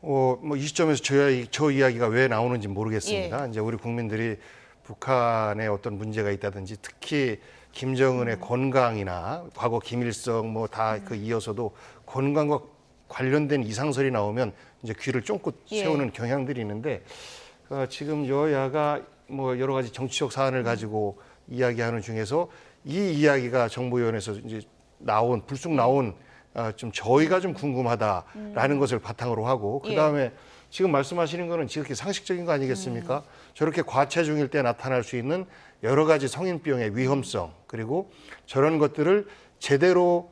이 시점에서 저 이야기가 왜 나오는지 모르겠습니다. 예. 이제 우리 국민들이 북한에 어떤 문제가 있다든지 특히 김정은의 건강이나 과거 김일성 다 이어서도 건강과 관련된 이상설이 나오면 이제 귀를 쫑긋 세우는 경향들이 있는데 지금 여야가 여러 가지 정치적 사안을 가지고 이야기하는 중에서 이 이야기가 정보위원회에서 이제 불쑥 나온 좀 저희가 좀 궁금하다라는 것을 바탕으로 하고 그다음에 지금 말씀하시는 거는 지극히 상식적인 거 아니겠습니까? 저렇게 과체중일 때 나타날 수 있는 여러 가지 성인병의 위험성 그리고 저런 것들을 제대로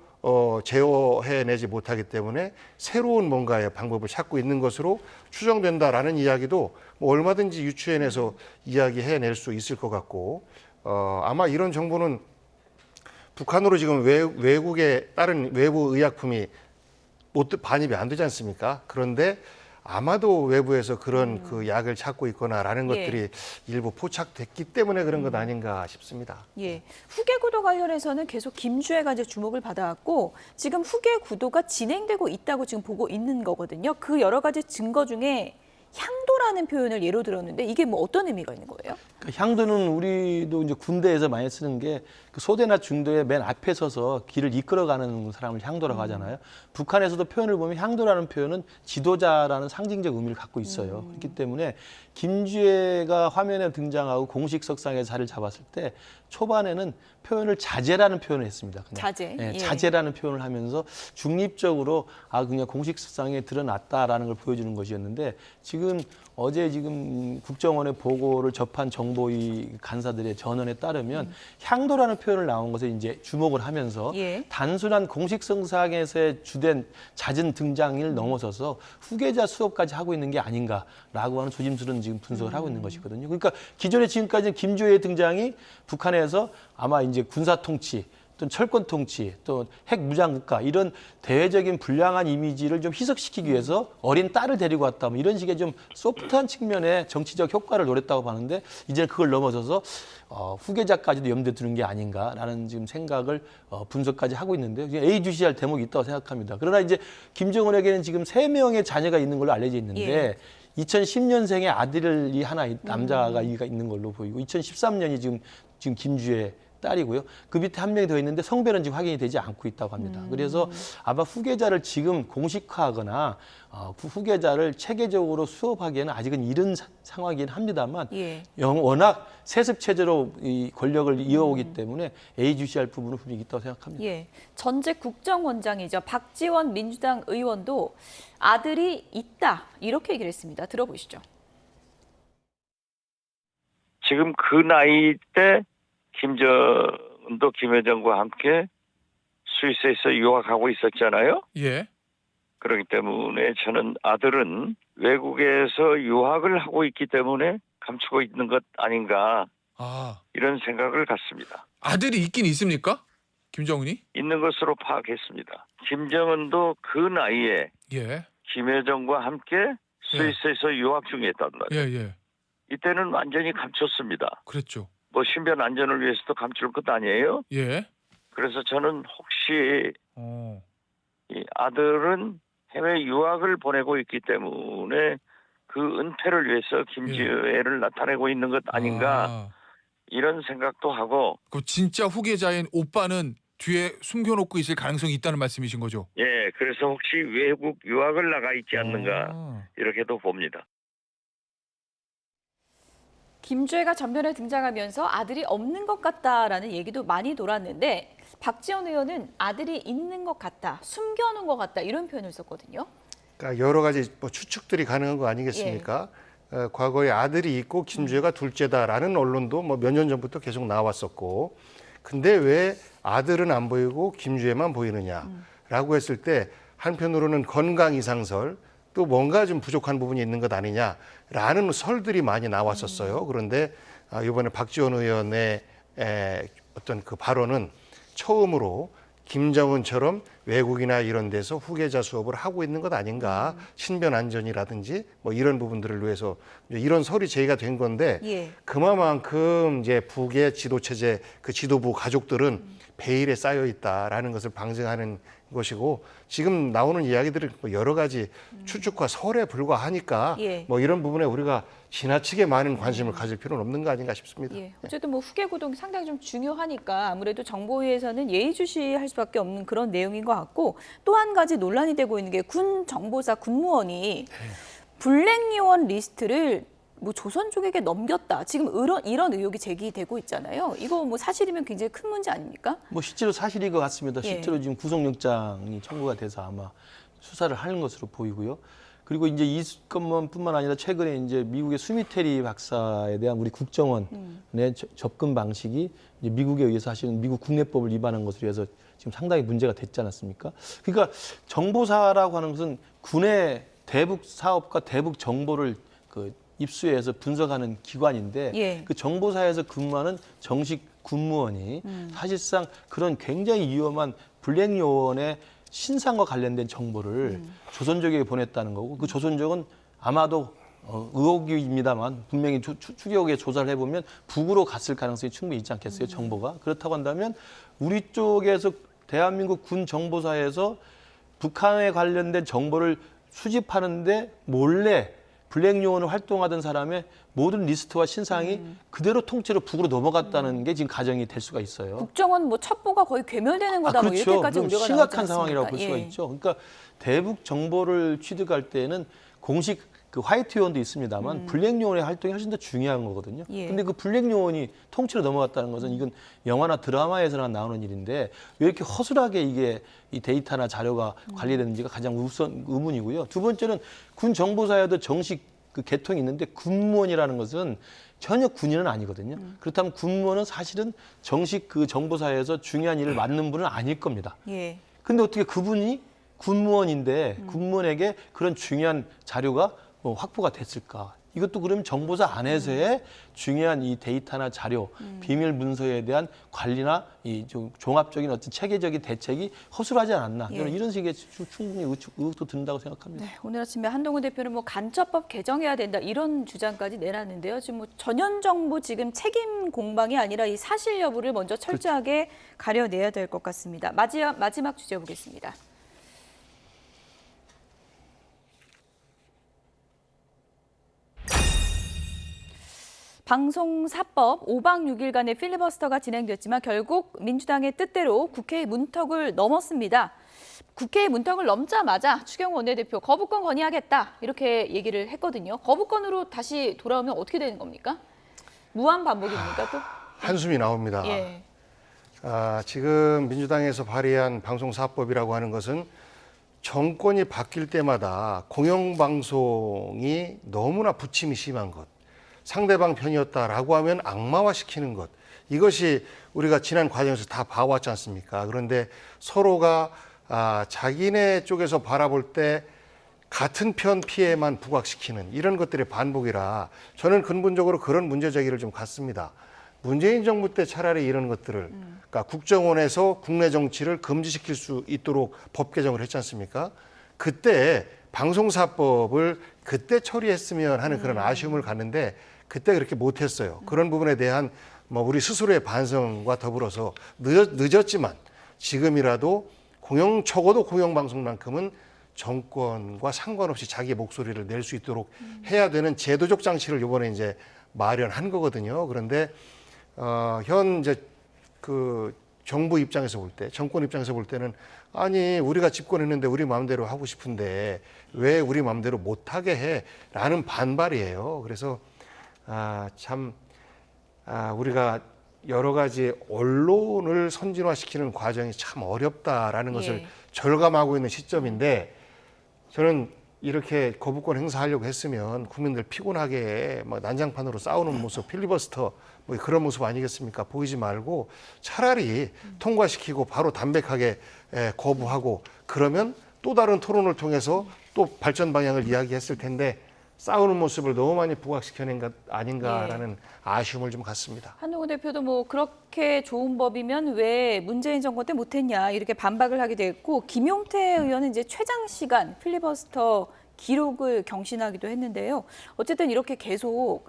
제어해내지 못하기 때문에 새로운 뭔가의 방법을 찾고 있는 것으로 추정된다라는 이야기도 얼마든지 유추해내서 이야기해낼 수 있을 것 같고 아마 이런 정보는 북한으로 지금 외국에 다른 외부 의약품이 반입이 안 되지 않습니까? 그런데 아마도 외부에서 그런 약을 찾고 있거나라는 것들이 일부 포착됐기 때문에 그런 것 아닌가 싶습니다. 예, 후계 구도 관련해서는 계속 김주애가 이제 주목을 받아왔고 지금 후계 구도가 진행되고 있다고 지금 보고 있는 거거든요. 그 여러 가지 증거 중에 향도라는 표현을 예로 들었는데 이게 어떤 의미가 있는 거예요? 향도는 우리도 이제 군대에서 많이 쓰는 게 소대나 중도의 맨 앞에 서서 길을 이끌어가는 사람을 향도라고 하잖아요. 북한에서도 표현을 보면 향도라는 표현은 지도자라는 상징적 의미를 갖고 있어요. 그렇기 때문에 김주애가 화면에 등장하고 공식 석상에 자리를 잡았을 때 초반에는 표현을 자제라는 표현을 했습니다. 그냥. 자제. 예, 자제라는 표현을 하면서 중립적으로 그냥 공식 석상에 드러났다라는 걸 보여주는 것이었는데 지금 국정원의 보고를 접한 정보위 간사들의 전언에 따르면 향도라는 표현을 나온 것에 이제 주목을 하면서 단순한 공식 석상에서의 주된 잦은 등장을 넘어서서 후계자 수업까지 하고 있는 게 아닌가라고 하는 조심스러운 지금 분석을 하고 있는 것이거든요. 그러니까 기존에 지금까지 김주애의 등장이 북한에서 아마 이제 군사 통치 또 철권 통치, 또 핵 무장 국가 이런 대외적인 불량한 이미지를 좀 희석시키기 위해서 어린 딸을 데리고 왔다. 이런 식의 좀 소프트한 측면의 정치적 효과를 노렸다고 하는데 이제 그걸 넘어서서 후계자까지도 염두에 두는 게 아닌가라는 지금 생각을 분석까지 하고 있는데 AUCR 대목이 있다고 생각합니다. 그러나 이제 김정은에게는 지금 3명의 자녀가 있는 걸로 알려져 있는데 2010년생의 아들이 하나 남자가 있는 걸로 보이고 2013년이 지금 김주애 딸이고요. 그 밑에 한 명이 더 있는데 성별은 지금 확인이 되지 않고 있다고 합니다. 그래서 아마 후계자를 지금 공식화하거나 후계자를 체계적으로 수업하기에는 아직은 이른 상황이긴 합니다만 워낙 세습 체제로 이 권력을 이어오기 때문에 AUCR 부분은 분명히 있다고 생각합니다. 예, 전직 국정원장이죠. 박지원 민주당 의원도 아들이 있다 이렇게 얘기를 했습니다. 들어보시죠. 지금 그 나이 때 김정은도 김여정과 함께 스위스에서 유학하고 있었잖아요. 예. 그렇기 때문에 저는 아들은 외국에서 유학을 하고 있기 때문에 감추고 있는 것 아닌가 이런 생각을 갖습니다. 아들이 있긴 있습니까? 김정은이? 있는 것으로 파악했습니다. 김정은도 그 나이에 김여정과 함께 스위스에서 유학 중이었단 말이에요. 이때는 완전히 감췄습니다. 그랬죠. 뭐 신변 안전을 위해서도 감출 것 아니에요? 예. 그래서 저는 혹시 이 아들은 해외 유학을 보내고 있기 때문에 그 은폐를 위해서 김주애를 나타내고 있는 것 아닌가 이런 생각도 하고. 그 진짜 후계자인 오빠는 뒤에 숨겨놓고 있을 가능성이 있다는 말씀이신 거죠? 예, 그래서 혹시 외국 유학을 나가 있지 않는가 이렇게도 봅니다. 김주애가 전면에 등장하면서 아들이 없는 것 같다라는 얘기도 많이 돌았는데 박지원 의원은 아들이 있는 것 같다, 숨겨놓은 것 같다 이런 표현을 썼거든요. 그러니까 여러 가지 뭐 추측들이 가능한 거 아니겠습니까? 과거에 아들이 있고 김주애가 둘째다라는 언론도 뭐 몇 년 전부터 계속 나왔었고, 근데 왜 아들은 안 보이고 김주애만 보이느냐라고 했을 때 한편으로는 건강 이상설, 또 뭔가 좀 부족한 부분이 있는 것 아니냐라는 설들이 많이 나왔었어요. 그런데 이번에 박지원 의원의 어떤 그 발언은 처음으로 김정은처럼 외국이나 이런 데서 후계자 수업을 하고 있는 것 아닌가, 신변 안전이라든지 뭐 이런 부분들을 위해서 이런 설이 제기가 된 건데 그만큼 이제 북의 지도 체제, 그 지도부 가족들은 베일에 쌓여 있다라는 것을 방증하는 것이고, 지금 나오는 이야기들은 여러 가지 추측과 설에 불과하니까 뭐 이런 부분에 우리가 지나치게 많은 관심을 가질 필요는 없는 거 아닌가 싶습니다. 어쨌든 뭐 후계 구동이 상당히 좀 중요하니까 아무래도 정보위에서는 예의주시할 수밖에 없는 그런 내용인 것 같고, 또 한 가지 논란이 되고 있는 게 군 정보사 군무원이 블랙 요원 리스트를 뭐 조선 쪽에게 넘겼다. 지금 이런 의혹이 제기되고 있잖아요. 이거 뭐 사실이면 굉장히 큰 문제 아닙니까? 뭐 실제로 사실인 것 같습니다. 실제로 지금 구속영장이 청구가 돼서 아마 수사를 하는 것으로 보이고요. 그리고 이제 이 건뿐만 아니라 최근에 이제 미국의 수미테리 박사에 대한 우리 국정원의 접근 방식이 이제 미국에 의해서 사실은 미국 국내법을 위반한 것으로 해서 지금 상당히 문제가 됐지 않았습니까? 그러니까 정보사라고 하는 것은 군의 대북 사업과 대북 정보를 입수해서 분석하는 기관인데 그 정보사에서 근무하는 정식 군무원이 사실상 그런 굉장히 위험한 블랙 요원의 신상과 관련된 정보를 조선족에게 보냈다는 거고, 그 조선족은 아마도 의혹입니다만 분명히 추격에 조사를 해보면 북으로 갔을 가능성이 충분히 있지 않겠어요, 정보가. 그렇다고 한다면 우리 쪽에서 대한민국 군 정보사에서 북한에 관련된 정보를 수집하는데 몰래 블랙 요원을 활동하던 사람의 모든 리스트와 신상이 그대로 통째로 북으로 넘어갔다는 게 지금 가정이 될 수가 있어요. 국정원 뭐 첩보가 거의 괴멸되는 거다. 그렇죠. 뭐 이렇게까지 우려가 심각한 상황이라고 볼 수가 있죠. 그러니까 대북 정보를 취득할 때는 공식 그 화이트 요원도 있습니다만 블랙 요원의 활동이 훨씬 더 중요한 거거든요. 근데 그 블랙 요원이 통째로 넘어갔다는 것은 이건 영화나 드라마에서나 나오는 일인데 왜 이렇게 허술하게 이게 이 데이터나 자료가 관리되는지가 가장 우선 의문이고요. 두 번째는 군 정보사에도 정식 그 계통이 있는데 군무원이라는 것은 전혀 군인은 아니거든요. 그렇다면 군무원은 사실은 정식 그 정보사에서 중요한 일을 맡는 분은 아닐 겁니다. 근데 어떻게 그분이 군무원인데 군무원에게 그런 중요한 자료가 확보가 됐을까? 이것도 그러면 정보사 안에서의 중요한 이 데이터나 자료, 비밀 문서에 대한 관리나 이 좀 종합적인 어떤 체계적인 대책이 허술하지 않았나? 이런 식의 충분히 의혹도 든다고 생각합니다. 네, 오늘 아침에 한동훈 대표는 뭐 간첩법 개정해야 된다 이런 주장까지 내놨는데요. 지금 뭐 전현 정부 지금 책임 공방이 아니라 이 사실 여부를 먼저 철저하게 가려내야 될 것 같습니다. 마지막 주제 보겠습니다. 방송사법 5박 6일간의 필리버스터가 진행됐지만 결국 민주당의 뜻대로 국회의 문턱을 넘었습니다. 국회의 문턱을 넘자마자 추경호 원내대표 거부권 건의하겠다 이렇게 얘기를 했거든요. 거부권으로 다시 돌아오면 어떻게 되는 겁니까? 무한 반복입니까 또? 한숨이 나옵니다. 지금 민주당에서 발의한 방송사법이라고 하는 것은 정권이 바뀔 때마다 공영방송이 너무나 부침이 심한 것, 상대방 편이었다라고 하면 악마화시키는 것, 이것이 우리가 지난 과정에서 다 봐왔지 않습니까? 그런데 서로가 자기네 쪽에서 바라볼 때 같은 편 피해만 부각시키는 이런 것들의 반복이라 저는 근본적으로 그런 문제 제기를 좀 갖습니다. 문재인 정부 때 차라리 이런 것들을 그러니까 국정원에서 국내 정치를 금지시킬 수 있도록 법 개정을 했지 않습니까? 그때 방송사법을 그때 처리했으면 하는 그런 아쉬움을 갖는데 그때 그렇게 못했어요. 그런 부분에 대한 뭐 우리 스스로의 반성과 더불어서 늦었지만 지금이라도 적어도 공영방송만큼은 정권과 상관없이 자기의 목소리를 낼 수 있도록 해야 되는 제도적 장치를 이번에 이제 마련한 거거든요. 그런데 현 이제 그 정부 입장에서 볼 때, 정권 입장에서 볼 때는 아니 우리가 집권했는데 우리 마음대로 하고 싶은데 왜 우리 마음대로 못하게 해?라는 반발이에요. 그래서 우리가 여러 가지 언론을 선진화시키는 과정이 참 어렵다라는 것을 절감하고 있는 시점인데 저는 이렇게 거부권 행사하려고 했으면 국민들 피곤하게 막 난장판으로 싸우는 모습, 필리버스터 뭐 그런 모습 아니겠습니까? 보이지 말고 차라리 통과시키고 바로 담백하게 거부하고 그러면 또 다른 토론을 통해서 또 발전 방향을 이야기했을 텐데 싸우는 모습을 너무 많이 부각시켜낸 것 아닌가라는 아쉬움을 좀 갖습니다. 한동훈 대표도 뭐 그렇게 좋은 법이면 왜 문재인 정권 때 못했냐 이렇게 반박을 하기도 했고 김용태 의원은 이제 최장 시간 필리버스터 기록을 경신하기도 했는데요. 어쨌든 이렇게 계속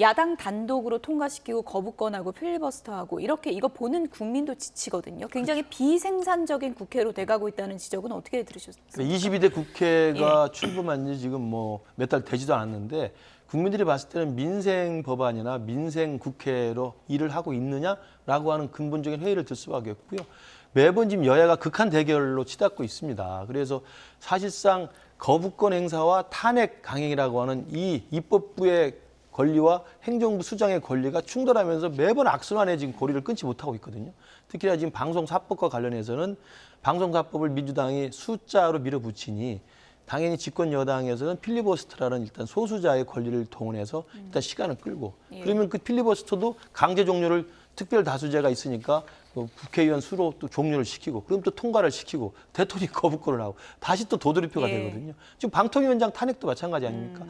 야당 단독으로 통과시키고 거부권하고 필리버스터하고 이렇게 이거 보는 국민도 지치거든요. 굉장히 비생산적인 국회로 돼가고 있다는 지적은 어떻게 들으셨습니까? 22대 국회가 출범한 지 지금 뭐 몇 달 되지도 않았는데 국민들이 봤을 때는 민생 법안이나 민생 국회로 일을 하고 있느냐라고 하는 근본적인 회의를 들 수밖에 없고요. 매번 지금 여야가 극한 대결로 치닫고 있습니다. 그래서 사실상 거부권 행사와 탄핵 강행이라고 하는 이 입법부의 권리와 행정부 수장의 권리가 충돌하면서 매번 악순환에 지금 고리를 끊지 못하고 있거든요. 특히나 지금 방송사법과 관련해서는 방송사법을 민주당이 숫자로 밀어붙이니 당연히 집권 여당에서는 필리버스터라는 일단 소수자의 권리를 동원해서 일단 시간을 끌고 그러면 그 필리버스터도 강제 종료를 특별 다수제가 있으니까 국회의원 수로 또 종료를 시키고 그럼 또 통과를 시키고 대통령이 거부권을 하고 다시 또 도돌이표가 되거든요. 지금 방통위원장 탄핵도 마찬가지 아닙니까?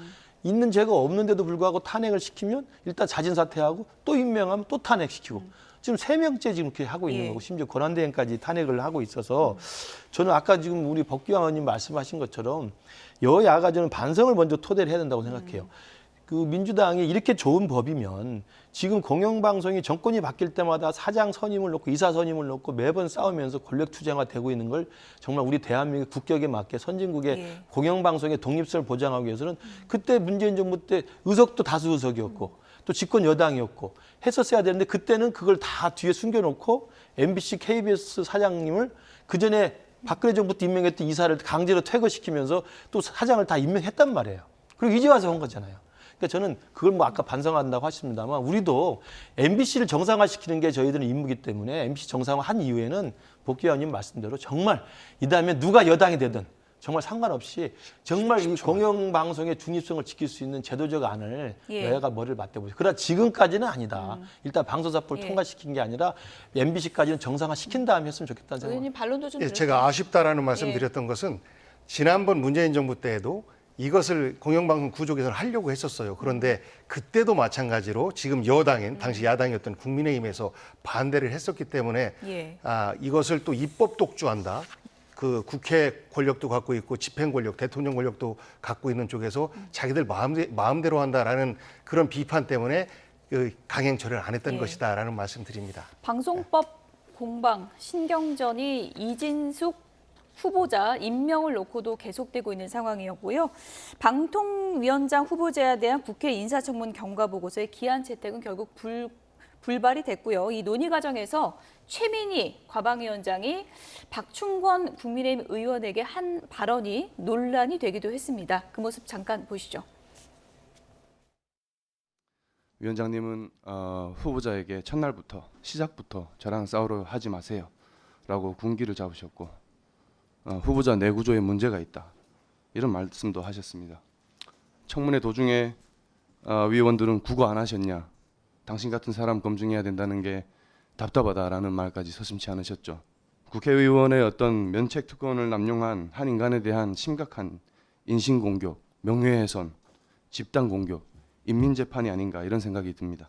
있는 죄가 없는데도 불구하고 탄핵을 시키면 일단 자진 사퇴하고 또 임명하면 또 탄핵시키고 지금 3명째 지금 그렇게 하고 있는 거고 심지어 권한대행까지 탄핵을 하고 있어서 저는 아까 지금 우리 법규환 의원님 말씀하신 것처럼 여야가 저는 반성을 먼저 토대를 해야 된다고 생각해요. 그 민주당이 이렇게 좋은 법이면 지금 공영방송이 정권이 바뀔 때마다 사장 선임을 놓고 이사 선임을 놓고 매번 싸우면서 권력 투쟁화되고 있는 걸 정말 우리 대한민국 국격에 맞게 선진국의 공영방송의 독립성을 보장하기 위해서는 그때 문재인 정부 때 의석도 다수 의석이었고 또 집권 여당이었고 했었어야 되는데 그때는 그걸 다 뒤에 숨겨놓고 MBC, KBS 사장님을 그전에 박근혜 정부 때 임명했던 이사를 강제로 퇴거시키면서 또 사장을 다 임명했단 말이에요. 그리고 이제 와서 한 거잖아요. 그러니까 저는 그걸 뭐 아까 반성한다고 하셨습니다만 우리도 MBC를 정상화시키는 게 저희들은 임무이기 때문에 MBC 정상화한 이후에는 복귀 의원님 말씀대로 정말 이 다음에 누가 여당이 되든 정말 상관없이 정말 이 공영방송의 중립성을 지킬 수 있는 제도적 안을 여야가 머리를 맞대보죠. 그러나 지금까지는 아니다. 일단 방송사법을 통과시킨 게 아니라 MBC까지는 정상화시킨 다음에 했으면 좋겠다는 생각입니다. 반론도 좀 제가 아쉽다라는 말씀 드렸던 것은 지난번 문재인 정부 때에도 이것을 공영방송 구조 개선을 하려고 했었어요. 그런데 그때도 마찬가지로 지금 여당인 당시 야당이었던 국민의힘에서 반대를 했었기 때문에 이것을 또 입법 독주한다. 그 국회 권력도 갖고 있고 집행 권력, 대통령 권력도 갖고 있는 쪽에서 자기들 마음대로 한다라는 그런 비판 때문에 그 강행 처리를 안 했던 것이다라는 말씀드립니다. 방송법 공방 신경전이 이진숙 후보자 임명을 놓고도 계속되고 있는 상황이었고요. 방통위원장 후보자에 대한 국회 인사청문 경과보고서의 기한 채택은 결국 불발이 됐고요. 이 논의 과정에서 최민희 과방위원장이 박충권 국민의힘 의원에게 한 발언이 논란이 되기도 했습니다. 그 모습 잠깐 보시죠. 위원장님은 후보자에게 첫날부터 시작부터 저랑 싸우려 하지 마세요 라고 군기를 잡으셨고 후보자 내구조에 문제가 있다 이런 말씀도 하셨습니다. 청문회 도중에 위원들은 국어 안 하셨냐 당신 같은 사람 검증해야 된다는 게 답답하다라는 말까지 서슴지 않으셨죠. 국회의원의 어떤 면책특권을 남용한 한 인간에 대한 심각한 인신공격, 명예훼손, 집단공격, 인민재판이 아닌가 이런 생각이 듭니다.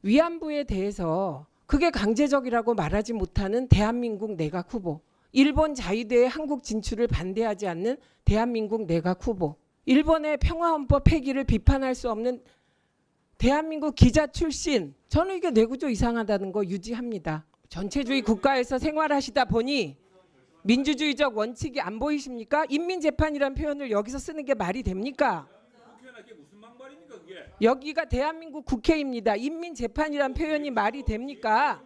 위안부에 대해서 그게 강제적이라고 말하지 못하는 대한민국 내각 후보, 일본 자위대의 한국 진출을 반대하지 않는 대한민국 내각 후보, 일본의 평화헌법 폐기를 비판할 수 없는 대한민국 기자 출신 저는 이게 내구조 이상하다는 거 유지합니다. 전체주의 국가에서 생활하시다 보니 민주주의적 원칙이 안 보이십니까? 인민재판이라는 표현을 여기서 쓰는 게 말이 됩니까? 여기가 대한민국 국회입니다. 인민재판이라는 표현이 말이 됩니까?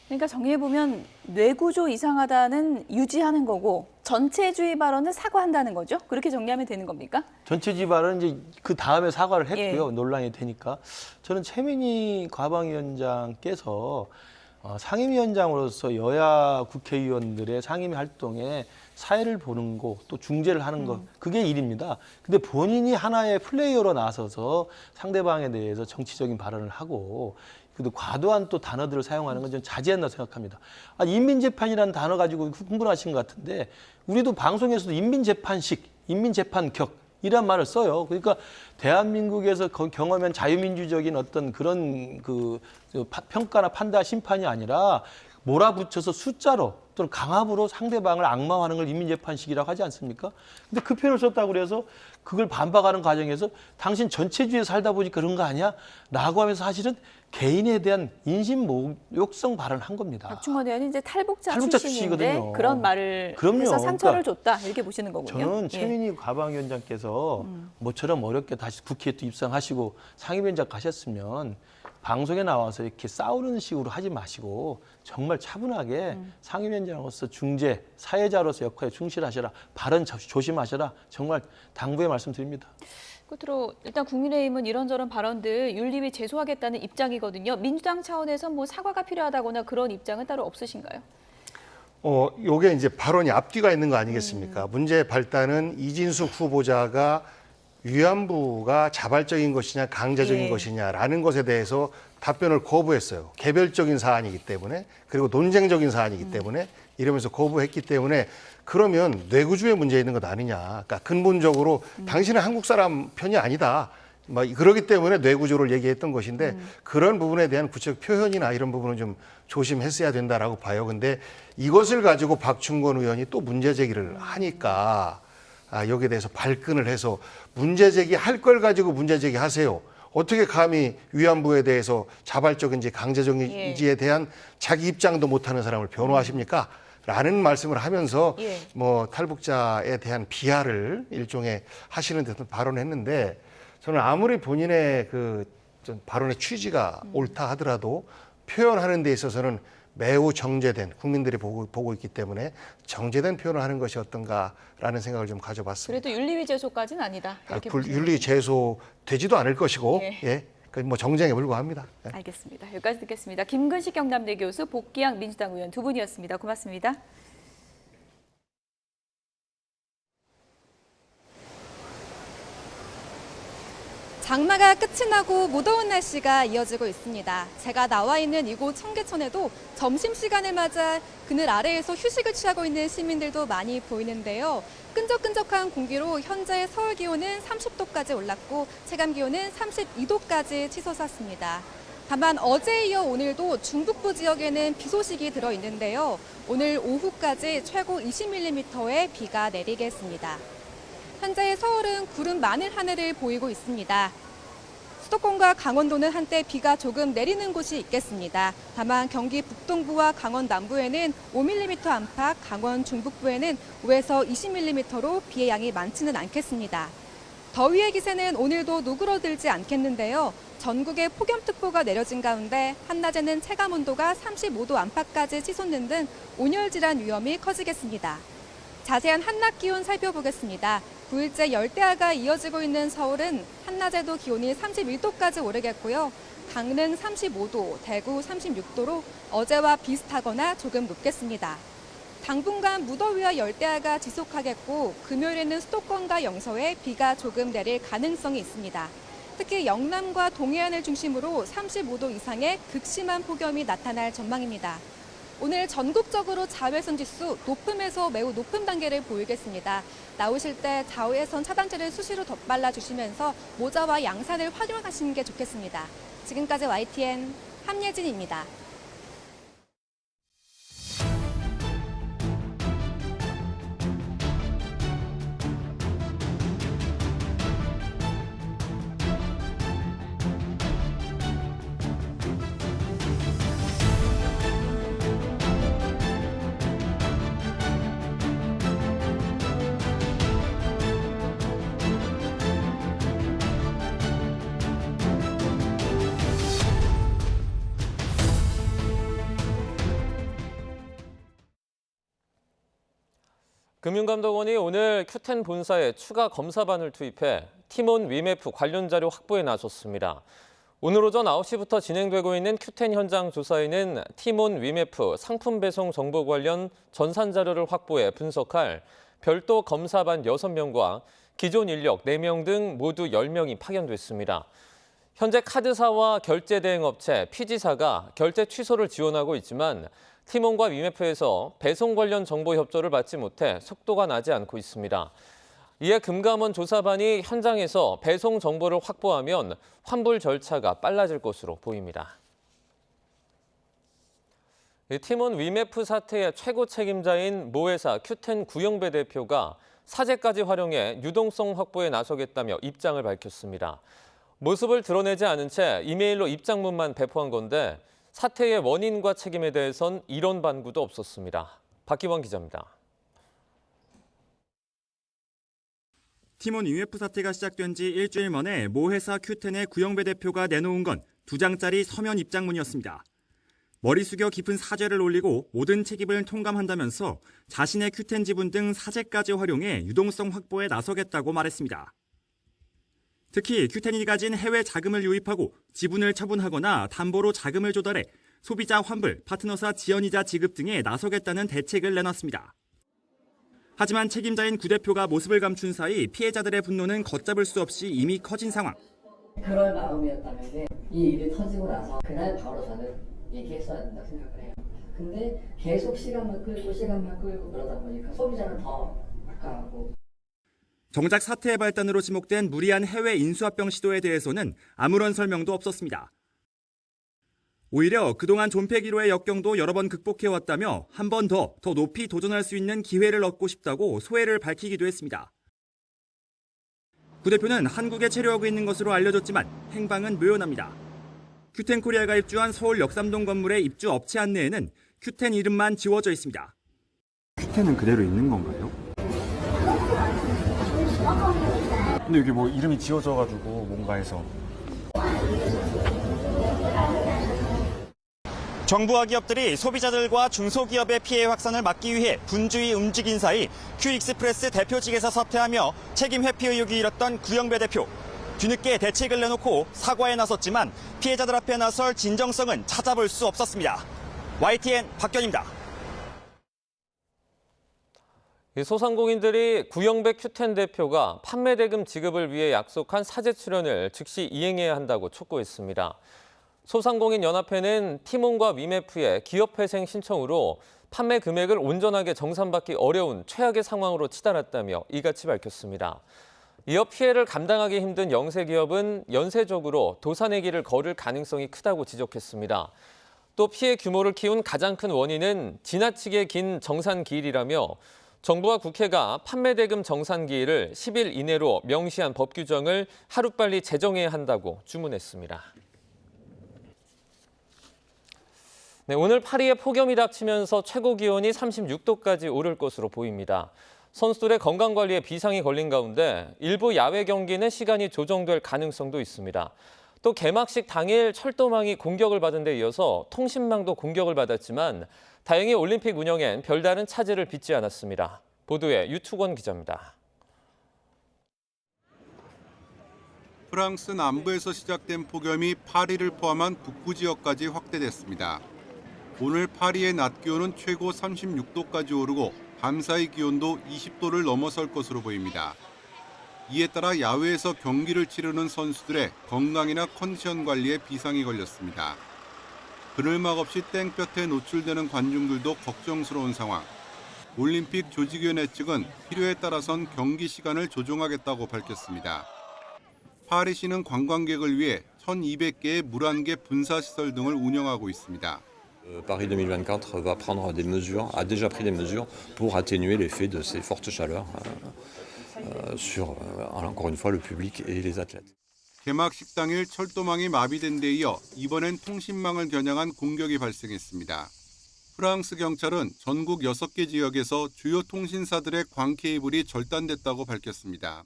그러니까 정리해보면 뇌구조 이상하다는 유지하는 거고 전체주의 발언은 사과한다는 거죠? 그렇게 정리하면 되는 겁니까? 전체주의 발언은 이제 그 다음에 사과를 했고요. 논란이 되니까. 저는 최민희 과방위원장께서 상임위원장으로서 여야 국회의원들의 상임위 활동에 사회를 보는 거, 또 중재를 하는 것, 그게 일입니다. 근데 본인이 하나의 플레이어로 나서서 상대방에 대해서 정치적인 발언을 하고 그래도 과도한 또 단어들을 사용하는 건 좀 자제한다고 생각합니다. 인민재판이라는 단어 가지고 흥분하신 것 같은데 우리도 방송에서도 인민재판식, 인민재판격 이란 말을 써요. 그러니까 대한민국에서 경험한 자유민주적인 어떤 그런 평가나 판단, 심판이 아니라 몰아붙여서 숫자로 또는 강압으로 상대방을 악마화하는 걸 인민재판식이라고 하지 않습니까? 근데 그 표현을 썼다고 그래서 그걸 반박하는 과정에서 당신 전체주의에 살다 보니까 그런 거 아니야? 라고 하면서 사실은 개인에 대한 인신모욕성 발언을 한 겁니다. 박충원 의원이 이제 탈북자 출신인데 출신이거든요. 그런 말을 해서 상처를 줬다 이렇게 보시는 거군요. 저는 최민희 과방위원장께서 모처럼 어렵게 다시 국회에 또 입성하시고 상임위원장 가셨으면 방송에 나와서 이렇게 싸우는 식으로 하지 마시고 정말 차분하게 상임위원장으로서 중재, 사회자로서 역할에 충실하셔라. 발언 조심하셔라. 정말 당부의 말씀드립니다. 끝으로 일단 국민의힘은 이런저런 발언들 윤리위 제소하겠다는 입장이거든요. 민주당 차원에서 뭐 사과가 필요하다거나 그런 입장은 따로 없으신가요? 요게 이제 발언이 앞뒤가 있는 거 아니겠습니까? 문제의 발단은 이진숙 후보자가 위안부가 자발적인 것이냐 강제적인 것이냐라는 것에 대해서 답변을 거부했어요. 개별적인 사안이기 때문에 그리고 논쟁적인 사안이기 때문에 이러면서 거부했기 때문에 그러면 뇌구조에 문제 있는 것 아니냐. 그러니까 근본적으로 당신은 한국 사람 편이 아니다. 그러기 때문에 뇌구조를 얘기했던 것인데 그런 부분에 대한 구체적 표현이나 이런 부분은 좀 조심했어야 된다라고 봐요. 근데 이것을 가지고 박충건 의원이 또 문제 제기를 하니까 여기에 대해서 발끈을 해서 문제 제기할 걸 가지고 문제 제기하세요. 어떻게 감히 위안부에 대해서 자발적인지 강제적인지에 대한 자기 입장도 못하는 사람을 변호하십니까? 라는 말씀을 하면서 뭐 탈북자에 대한 비하를 일종의 하시는 듯한 발언을 했는데 저는 아무리 본인의 그 발언의 취지가 옳다 하더라도 표현하는 데 있어서는 매우 정제된 국민들이 보고 있기 때문에 정제된 표현을 하는 것이 어떤가라는 생각을 좀 가져봤습니다. 그래도 윤리위 제소까지는 아니다. 이렇게 윤리 제소 되지도 않을 것이고 뭐 정쟁에 불과합니다. 알겠습니다. 여기까지 듣겠습니다. 김근식 경남대 교수, 복기양 민주당 의원 두 분이었습니다. 고맙습니다. 장마가 끝이 나고 무더운 날씨가 이어지고 있습니다. 제가 나와 있는 이곳 청계천에도 점심시간을 맞아 그늘 아래에서 휴식을 취하고 있는 시민들도 많이 보이는데요. 끈적끈적한 공기로 현재 서울 기온은 30도까지 올랐고 체감 기온은 32도까지 치솟았습니다. 다만 어제에 이어 오늘도 중북부 지역에는 비 소식이 들어있는데요. 오늘 오후까지 최고 20mm의 비가 내리겠습니다. 현재 서울은 구름 많은 하늘을 보이고 있습니다. 수도권과 강원도는 한때 비가 조금 내리는 곳이 있겠습니다. 다만 경기 북동부와 강원 남부에는 5mm 안팎, 강원 중북부에는 5에서 20mm로 비의 양이 많지는 않겠습니다. 더위의 기세는 오늘도 누그러들지 않겠는데요. 전국에 폭염특보가 내려진 가운데 한낮에는 체감온도가 35도 안팎까지 치솟는 등 온열질환 위험이 커지겠습니다. 자세한 한낮 기온 살펴보겠습니다. 9일째 열대야가 이어지고 있는 서울은 한낮에도 기온이 31도까지 오르겠고요. 강릉 35도, 대구 36도로 어제와 비슷하거나 조금 높겠습니다. 당분간 무더위와 열대야가 지속하겠고 금요일에는 수도권과 영서에 비가 조금 내릴 가능성이 있습니다. 특히 영남과 동해안을 중심으로 35도 이상의 극심한 폭염이 나타날 전망입니다. 오늘 전국적으로 자외선 지수 높음에서 매우 높은 단계를 보이겠습니다. 나오실 때 자외선 차단제를 수시로 덧발라 주시면서 모자와 양산을 활용하시는 게 좋겠습니다. 지금까지 YTN 함예진입니다. 금융감독원이 오늘 큐텐 본사에 추가 검사반을 투입해 티몬 위메프 관련 자료 확보에 나섰습니다. 오늘 오전 9시부터 진행되고 있는 큐텐 현장 조사에는 티몬 위메프 상품 배송 정보 관련 전산 자료를 확보해 분석할 별도 검사반 6명과 기존 인력 4명 등 모두 10명이 파견됐습니다. 현재 카드사와 결제 대행 업체 피지사가 결제 취소를 지원하고 있지만 티몬과 위메프에서 배송 관련 정보 협조를 받지 못해 속도가 나지 않고 있습니다. 이에 금감원 조사반이 현장에서 배송 정보를 확보하면 환불 절차가 빨라질 것으로 보입니다. 티몬 위메프 사태의 최고 책임자인 모회사 큐텐 구영배 대표가 사제까지 활용해 유동성 확보에 나서겠다며 입장을 밝혔습니다. 모습을 드러내지 않은 채 이메일로 입장문만 배포한 건데 사태의 원인과 책임에 대해선 이론 반구도 없었습니다. 박기원 기자입니다. 티몬 위메프 사태가 시작된 지 일주일 만에 모 회사 큐텐의 구영배 대표가 내놓은 건 2장짜리 서면 입장문이었습니다. 머리 숙여 깊은 사죄를 올리고 모든 책임을 통감한다면서 자신의 큐텐 지분 등 사재까지 활용해 유동성 확보에 나서겠다고 말했습니다. 특히 큐텐이 가진 해외 자금을 유입하고 지분을 처분하거나 담보로 자금을 조달해 소비자 환불, 파트너사 지연이자 지급 등에 나서겠다는 대책을 내놨습니다. 하지만 책임자인 구 대표가 모습을 감춘 사이 피해자들의 분노는 걷잡을 수 없이 이미 커진 상황. 그럴 마음이었다면 이 일이 터지고 나서 그날 바로 저는 얘기했어야 된다고 생각을 해요. 근데 계속 시간만 끌고 그러다 보니까 소비자는 더 악화하고. 정작 사태의 발단으로 지목된 무리한 해외 인수합병 시도에 대해서는 아무런 설명도 없었습니다. 오히려 그동안 존폐 기로의 역경도 여러 번 극복해왔다며 한 번 더 높이 도전할 수 있는 기회를 얻고 싶다고 소회를 밝히기도 했습니다. 구 대표는 한국에 체류하고 있는 것으로 알려졌지만 행방은 묘연합니다. 큐텐 코리아가 입주한 서울 역삼동 건물의 입주 업체 안내에는 큐텐 이름만 지워져 있습니다. 큐텐은 그대로 있는 건가요? 근데 여기 뭐 이름이 지워져가지고 뭔가 해서. 정부와 기업들이 소비자들과 중소기업의 피해 확산을 막기 위해 분주히 움직인 사이 큐익스프레스 대표직에서 사퇴하며 책임 회피 의혹이 일었던 구영배 대표. 뒤늦게 대책을 내놓고 사과에 나섰지만 피해자들 앞에 나설 진정성은 찾아볼 수 없었습니다. YTN 박견입니다. 소상공인들이 구영배 큐텐 대표가 판매 대금 지급을 위해 약속한 사제 출연을 즉시 이행해야 한다고 촉구했습니다. 소상공인연합회는 티몬과 위메프의 기업회생 신청으로 판매 금액을 온전하게 정산받기 어려운 최악의 상황으로 치달았다며 이같이 밝혔습니다. 이어 피해를 감당하기 힘든 영세기업은 연쇄적으로 도산내기를 거를 가능성이 크다고 지적했습니다. 또 피해 규모를 키운 가장 큰 원인은 지나치게 긴 정산 기일이라며 정부와 국회가 판매 대금 정산 기일을 10일 이내로 명시한 법 규정을 하루빨리 제정해야 한다고 주문했습니다. 네, 오늘 파리에 폭염이 닥치면서 최고 기온이 36도까지 오를 것으로 보입니다. 선수들의 건강관리에 비상이 걸린 가운데 일부 야외 경기는 시간이 조정될 가능성도 있습니다. 또 개막식 당일 철도망이 공격을 받은 데 이어서 통신망도 공격을 받았지만 다행히 올림픽 운영엔 별다른 차질을 빚지 않았습니다. 보도에 유투권 기자입니다. 프랑스 남부에서 시작된 폭염이 파리를 포함한 북부 지역까지 확대됐습니다. 오늘 파리의 낮 기온은 최고 36도까지 오르고 밤사이 기온도 20도를 넘어설 것으로 보입니다. 이에 따라 야외에서 경기를 치르는 선수들의 건강이나 컨디션 관리에 비상이 걸렸습니다. 그늘막 없이 땡볕에 노출되는 관중들도 걱정스러운 상황. 올림픽 조직위원회 측은 필요에 따라선 경기 시간을 조정하겠다고 밝혔습니다. 파리시는 관광객을 위해 1,200개의 물안개 분사시설 등을 운영하고 있습니다. Paris 2024 va prendre des mesures, a déjà pris des mesures pour atténuer l'effet de ces fortes chaleurs sur, encore une fois, le public et les athlètes. 개막식 당일 철도망이 마비된 데 이어 이번엔 통신망을 겨냥한 공격이 발생했습니다. 프랑스 경찰은 전국 6개 지역에서 주요 통신사들의 광 케이블이 절단됐다고 밝혔습니다.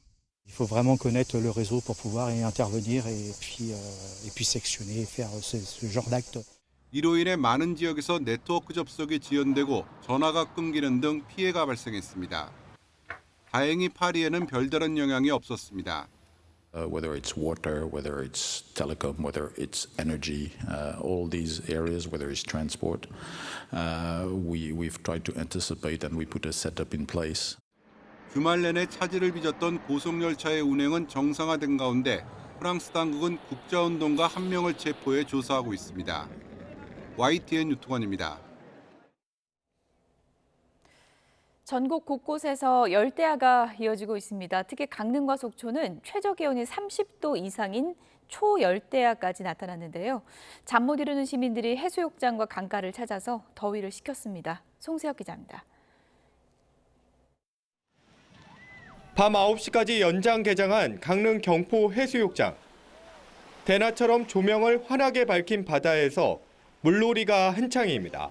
Il faut vraiment connaître le réseau pour pouvoir y intervenir et puis sectionner, faire ce genre d'acte. 이로 인해 많은 지역에서 네트워크 접속이 지연되고 전화가 끊기는 등 피해가 발생했습니다. 다행히 파리에는 별다른 영향이 없었습니다. Whether it's water, whether it's telecom, whether it's energy, all these areas, whether it's transport, we've tried to anticipate and we put a setup in place. 주말 내내 차질을 빚었던 고속열차의 운행은 정상화된 가운데 프랑스 당국은 국자운동가 1명을 체포해 조사하고 있습니다. YTN 유통원입니다. 전국 곳곳에서 열대야가 이어지고 있습니다. 특히 강릉과 속초는 최저기온이 30도 이상인 초열대야까지 나타났는데요. 잠 못 이루는 시민들이 해수욕장과 강가를 찾아서 더위를 식혔습니다. 송세혁 기자입니다. 밤 9시까지 연장 개장한 강릉 경포 해수욕장. 대낮처럼 조명을 환하게 밝힌 바다에서 물놀이가 한창입니다.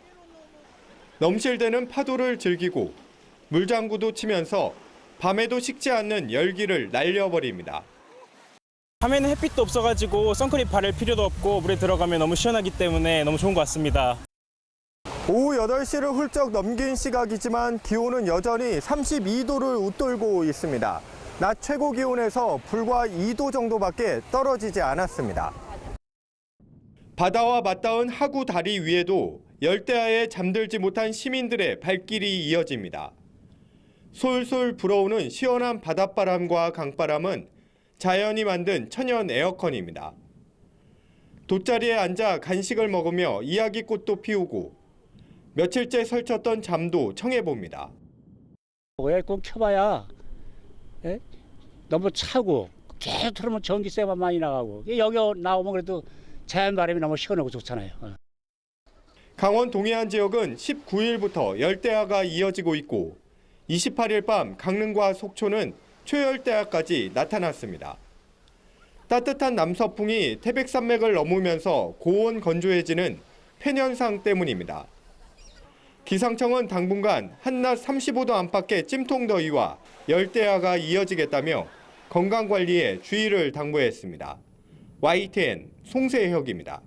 넘실대는 파도를 즐기고 물장구도 치면서 밤에도 식지 않는 열기를 날려버립니다. 밤에는 햇빛도 없어가지고 선크림 바를 필요도 없고 물에 들어가면 너무 시원하기 때문에 너무 좋은 것 같습니다. 오후 8시를 훌쩍 넘긴 시각이지만 기온은 여전히 32도를 웃돌고 있습니다. 낮 최고 기온에서 불과 2도 정도밖에 떨어지지 않았습니다. 바다와 맞닿은 하구 다리 위에도 열대야에 잠들지 못한 시민들의 발길이 이어집니다. 솔솔 불어오는 시원한 바닷바람과 강바람은 자연이 만든 천연 에어컨입니다. 돗자리에 앉아 간식을 먹으며 이야기꽃도 피우고 며칠째 설쳤던 잠도 청해봅니다. 에어컨 켜봐야 너무 차고 계속 틀으면 전기세만 많이 나가고 여기 나오면 그래도 자연 바람이 너무 시원하고 좋잖아요. 강원 동해안 지역은 19일부터 열대야가 이어지고 있고 28일 밤 강릉과 속초는 초열대야까지 나타났습니다. 따뜻한 남서풍이 태백산맥을 넘으면서 고온 건조해지는 팬현상 때문입니다. 기상청은 당분간 한낮 35도 안팎의 찜통더위와 열대야가 이어지겠다며 건강관리에 주의를 당부했습니다. YTN 송세혁입니다.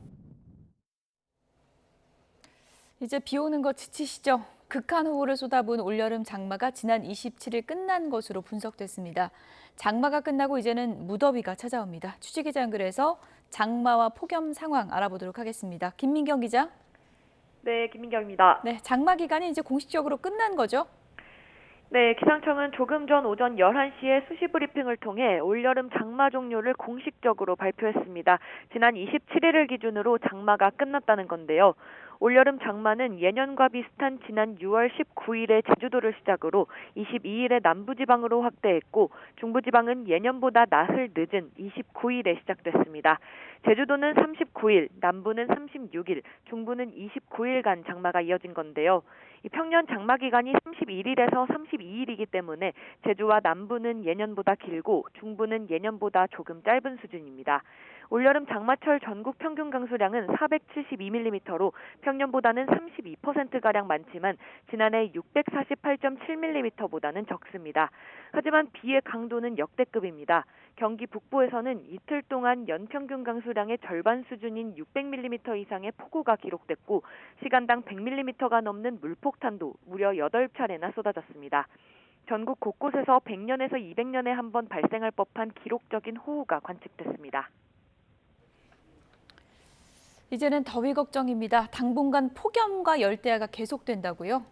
이제 비 오는 거 지치시죠? 극한호우를 쏟아부은 올여름 장마가 지난 27일 끝난 것으로 분석됐습니다. 장마가 끝나고 이제는 무더위가 찾아옵니다. 취재기자 연결해서 장마와 폭염 상황 알아보도록 하겠습니다. 김민경 기자. 네, 김민경입니다. 네, 장마 기간이 이제 공식적으로 끝난 거죠? 네, 기상청은 조금 전 오전 11시에 수시 브리핑을 통해 올여름 장마 종료를 공식적으로 발표했습니다. 지난 27일을 기준으로 장마가 끝났다는 건데요. 올여름 장마는 예년과 비슷한 지난 6월 19일에 제주도를 시작으로 22일에 남부지방으로 확대했고 중부지방은 예년보다 나흘 늦은 29일에 시작됐습니다. 제주도는 39일, 남부는 36일, 중부는 29일간 장마가 이어진 건데요. 이 평년 장마 기간이 31일에서 32일이기 때문에 제주와 남부는 예년보다 길고 중부는 예년보다 조금 짧은 수준입니다. 올여름 장마철 전국 평균 강수량은 472mm로 평년보다는 32%가량 많지만 지난해 648.7mm보다는 적습니다. 하지만 비의 강도는 역대급입니다. 경기 북부에서는 이틀 동안 연평균 강수량의 절반 수준인 600mm 이상의 폭우가 기록됐고 시간당 100mm가 넘는 물폭탄도 무려 8차례나 쏟아졌습니다. 전국 곳곳에서 100년에서 200년에 한 번 발생할 법한 기록적인 호우가 관측됐습니다. 이제는 더위 걱정입니다. 당분간 폭염과 열대야가 계속된다고요?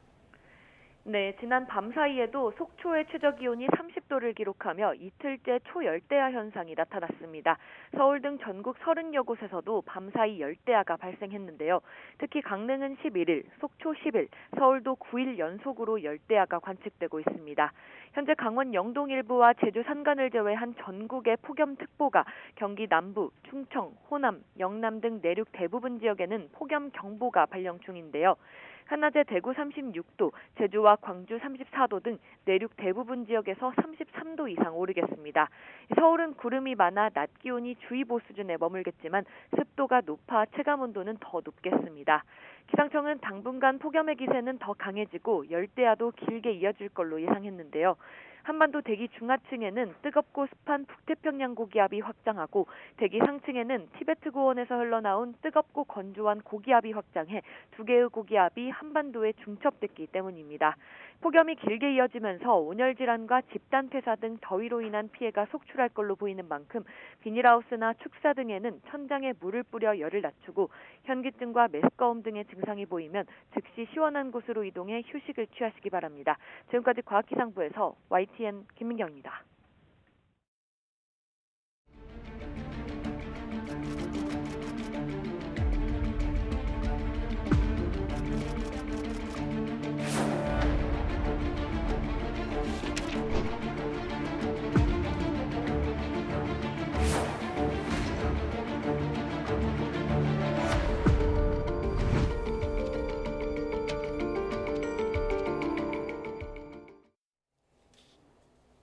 네, 지난 밤 사이에도 속초의 최저기온이 30도를 기록하며 이틀째 초열대야 현상이 나타났습니다. 서울 등 전국 30여 곳에서도 밤사이 열대야가 발생했는데요. 특히 강릉은 11일, 속초 10일, 서울도 9일 연속으로 열대야가 관측되고 있습니다. 현재 강원 영동 일부와 제주 산간을 제외한 전국의 폭염특보가 경기 남부, 충청, 호남, 영남 등 내륙 대부분 지역에는 폭염경보가 발령 중인데요. 한낮에 대구 36도, 제주와 광주 34도 등 내륙 대부분 지역에서 33도 이상 오르겠습니다. 서울은 구름이 많아 낮 기온이 주의보 수준에 머물겠지만 습도가 높아 체감온도는 더 높겠습니다. 기상청은 당분간 폭염의 기세는 더 강해지고 열대야도 길게 이어질 걸로 예상했는데요. 한반도 대기 중하층에는 뜨겁고 습한 북태평양 고기압이 확장하고 대기 상층에는 티베트 고원에서 흘러나온 뜨겁고 건조한 고기압이 확장해 두 개의 고기압이 한반도에 중첩됐기 때문입니다. 폭염이 길게 이어지면서 온열 질환과 집단 퇴사 등 더위로 인한 피해가 속출할 걸로 보이는 만큼 비닐하우스나 축사 등에는 천장에 물을 뿌려 열을 낮추고 현기증과 메스꺼움 등의 증상이 보이면 즉시 시원한 곳으로 이동해 휴식을 취하시기 바랍니다. 지금까지 과학기상부에서 YTN 김민경입니다.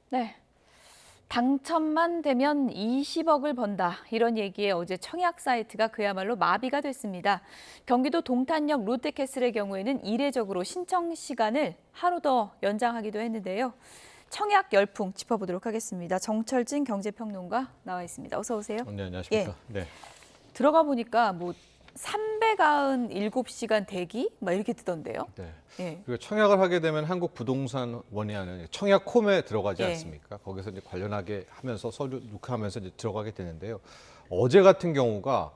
네. 당첨만 되면 20억을 번다. 이런 얘기에 어제 청약 사이트가 그야말로 마비가 됐습니다. 경기도 동탄역 롯데캐슬의 경우에는 이례적으로 신청 시간을 하루 더 연장하기도 했는데요. 청약 열풍 짚어보도록 하겠습니다. 정철진 경제평론가 나와 있습니다. 어서 오세요. 네, 안녕하십니까. 예. 네. 들어가 보니까 뭐 397시간 대기 막 이렇게 뜨던데요. 네. 예. 그리고 청약을 하게 되면 한국부동산원이 하는 청약홈에 들어가지 예. 않습니까? 거기서 이제 관련하게 하면서 서류 녹화하면서 이제 들어가게 되는데요. 어제 같은 경우가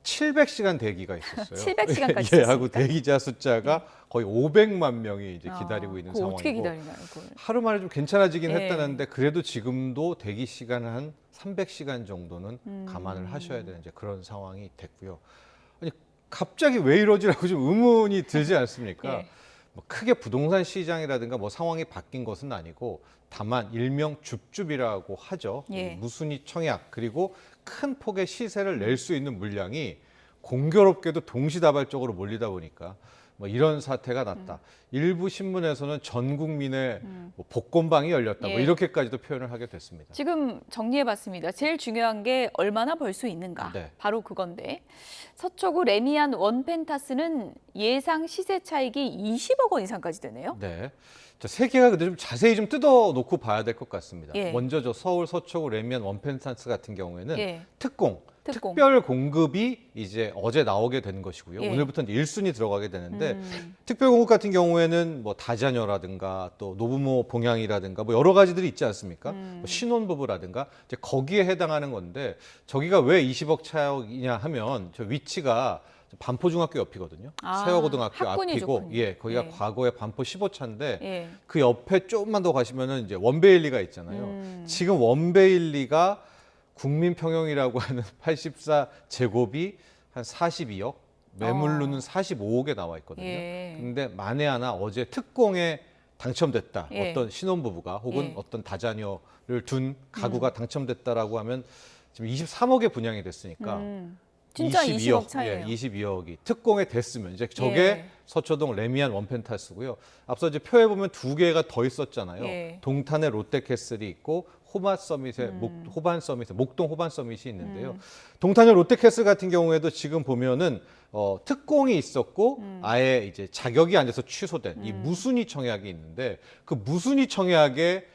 700시간 대기가 있었어요. 700시간까지 예, 하고 대기자 숫자가 거의 500만 명이 이제 기다리고 있는 그거 상황이고. 어떻게 기다리나요, 그걸? 하루 만에 좀 괜찮아지긴 예. 했다는데 그래도 지금도 대기 시간 한 300시간 정도는 감안을 하셔야 되는 이제 그런 상황이 됐고요. 아니 갑자기 왜 이러지라고 좀 의문이 들지 않습니까? 예. 뭐 크게 부동산 시장이라든가 뭐 상황이 바뀐 것은 아니고 다만 일명 줍줍이라고 하죠. 예. 무순위 청약 그리고 큰 폭의 시세를 낼 수 있는 물량이 공교롭게도 동시다발적으로 몰리다 보니까 뭐 이런 사태가 났다. 일부 신문에서는 전 국민의 뭐 복권방이 열렸다. 뭐 예. 이렇게까지도 표현을 하게 됐습니다. 지금 정리해봤습니다. 제일 중요한 게 얼마나 벌 수 있는가. 네. 바로 그건데 서초구 레미안 원펜타스는 예상 시세 차익이 20억 원 이상까지 되네요. 네. 자, 세 개가 근데 좀 자세히 좀 뜯어놓고 봐야 될 것 같습니다. 예. 먼저 저 서울 서초구 레미안 원펜타스 같은 경우에는 예. 특공. 특공. 특별 공급이 이제 어제 나오게 된 것이고요. 예. 오늘부터 1순위 들어가게 되는데 특별 공급 같은 경우에는 뭐 다자녀라든가 또 노부모 봉양이라든가 뭐 여러 가지들이 있지 않습니까? 뭐 신혼부부라든가 이제 거기에 해당하는 건데 저기가 왜 20억 차이냐 하면 저 위치가 반포중학교 옆이거든요. 아, 세화고등학교 학군이 앞이고 좋군요. 예, 거기가 예. 과거에 반포 15차인데 예. 그 옆에 조금만 더 가시면은 이제 원베일리가 있잖아요. 지금 원베일리가 국민 평형이라고 하는 84제곱이 한 42억, 매물로는 45억에 나와 있거든요. 예. 근데 만에 하나 어제 특공에 당첨됐다. 예. 어떤 신혼부부가 혹은 예. 어떤 다자녀를 둔 가구가 당첨됐다라고 하면 지금 23억에 분양이 됐으니까 진짜 22억, 20억 차이예요. 예, 22억이 특공에 됐으면 이제 저게 예. 서초동 레미안 원펜타스고요. 앞서 이제 표에 보면 두 개가 더 있었잖아요. 예. 동탄에 롯데캐슬이 있고 호반 서밋에 호반 서밋에 목동 호반 서밋이 있는데요. 동탄의 롯데캐슬 같은 경우에도 지금 보면은 특공이 있었고 아예 이제 자격이 안 돼서 취소된 이 무순위 청약이 있는데 그 무순위 청약에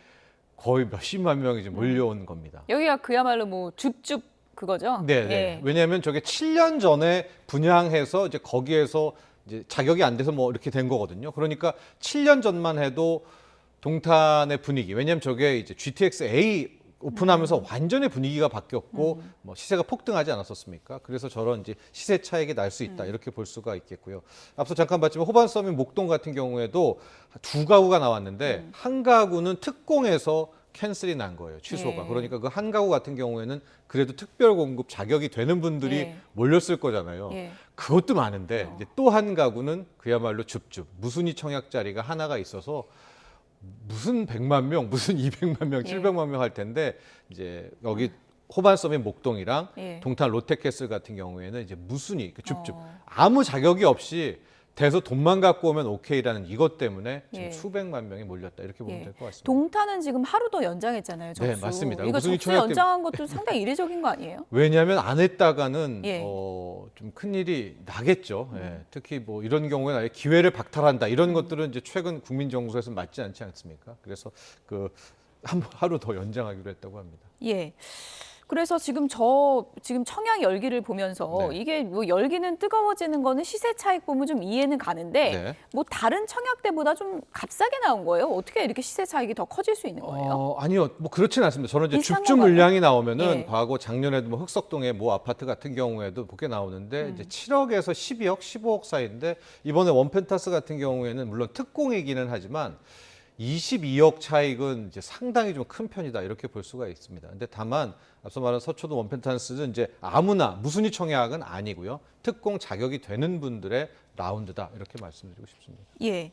거의 몇십만 명이 이제 몰려온 겁니다. 여기가 그야말로 뭐 줍줍 그거죠? 네, 네. 예. 왜냐하면 저게 7년 전에 분양해서 이제 거기에서 이제 자격이 안 돼서 뭐 이렇게 된 거거든요. 그러니까 7년 전만 해도 동탄의 분위기, 왜냐하면 저게 이제 GTX A 오픈하면서 완전히 분위기가 바뀌었고 뭐 시세가 폭등하지 않았었습니까? 그래서 저런 이제 시세 차익이 날 수 있다 이렇게 볼 수가 있겠고요. 앞서 잠깐 봤지만 호반 서밋 목동 같은 경우에도 두 가구가 나왔는데 한 가구는 특공에서 캔슬이 난 거예요. 취소가. 예. 그러니까 그 한 가구 같은 경우에는 그래도 특별 공급 자격이 되는 분들이 예. 몰렸을 거잖아요. 예. 그것도 많은데 이제 또 한 가구는 그야말로 줍줍 무순위 청약 자리가 하나가 있어서 무슨 100만 명, 무슨 200만 명, 예. 700만 명 할 텐데 이제 여기 호반 서밋 목동이랑 예. 동탄 롯데캐슬 같은 경우에는 이제 무순위 그 줍줍 아무 자격이 없이 돼서 돈만 갖고 오면 오케이라는 이것 때문에 지금 예. 수백만 명이 몰렸다 이렇게 보면 예. 될 것 같습니다. 동탄은 지금 하루 더 연장했잖아요. 접수. 네, 맞습니다. 이거 무순위 접수 청약 연장한 것도 상당히 이례적인 거 아니에요? 왜냐하면 안 했다가는 예. 좀 큰일이 나겠죠. 예. 특히 뭐 이런 경우에는 아예 기회를 박탈한다 이런 것들은 이제 최근 국민 정서에서 맞지 않지 않습니까? 그래서 그 하루 더 연장하기로 했다고 합니다. 예. 그래서 지금 청약 열기를 보면서 네. 이게 뭐 열기는 뜨거워지는 거는 시세 차익 보면 좀 이해는 가는데 네. 뭐 다른 청약 때보다 좀 값싸게 나온 거예요? 어떻게 이렇게 시세 차익이 더 커질 수 있는 거예요? 아니요, 뭐 그렇지는 않습니다. 저는 이제 비슷한 줍줍 건가요? 물량이 나오면은 예. 과거 작년에도 뭐 흑석동의 모 아파트 같은 경우에도 그게 나오는데 이제 7억에서 12억, 15억 사이인데 이번에 원펜타스 같은 경우에는 물론 특공이기는 하지만 22억 차익은 이제 상당히 좀 큰 편이다 이렇게 볼 수가 있습니다. 근데 다만 앞서 말한 서초동 원펜타스는 이제 아무나 무순위 청약은 아니고요. 특공 자격이 되는 분들의 라운드다 이렇게 말씀드리고 싶습니다. 예.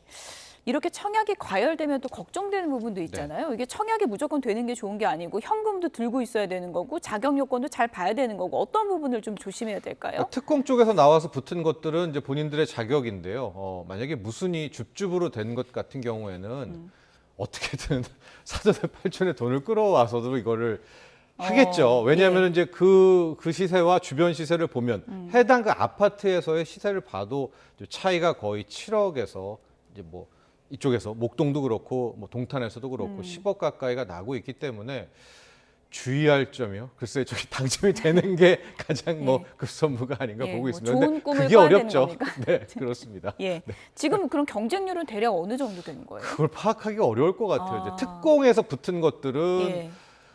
이렇게 청약이 과열되면 또 걱정되는 부분도 있잖아요. 이게 청약이 무조건 되는 게 좋은 게 아니고 현금도 들고 있어야 되는 거고 자격 요건도 잘 봐야 되는 거고 어떤 부분을 좀 조심해야 될까요? 특공 쪽에서 나와서 붙은 것들은 이제 본인들의 자격인데요. 만약에 무순위 줍줍으로 된 것 같은 경우에는 어떻게든 사전에 8천에 돈을 끌어와서도 이거를 하겠죠. 왜냐하면 이제 그 시세와 주변 시세를 보면 해당 그 아파트에서의 시세를 봐도 차이가 거의 7억에서 이제 뭐 이쪽에서 목동도 그렇고 뭐 동탄에서도 그렇고 10억 가까이가 나고 있기 때문에 주의할 점이요. 글쎄 저기 당첨이 되는 게 가장 뭐 급선무가 아닌가 보고 있습니다. 좋은 근데 꿈을 그게 꿔야 되는 어렵죠. 거니까. 네, 그렇습니다. 예. 지금 그럼 경쟁률은 대략 어느 정도 되는 거예요? 그걸 파악하기가 어려울 것 같아요. 이제 특공에서 붙은 것들은 예.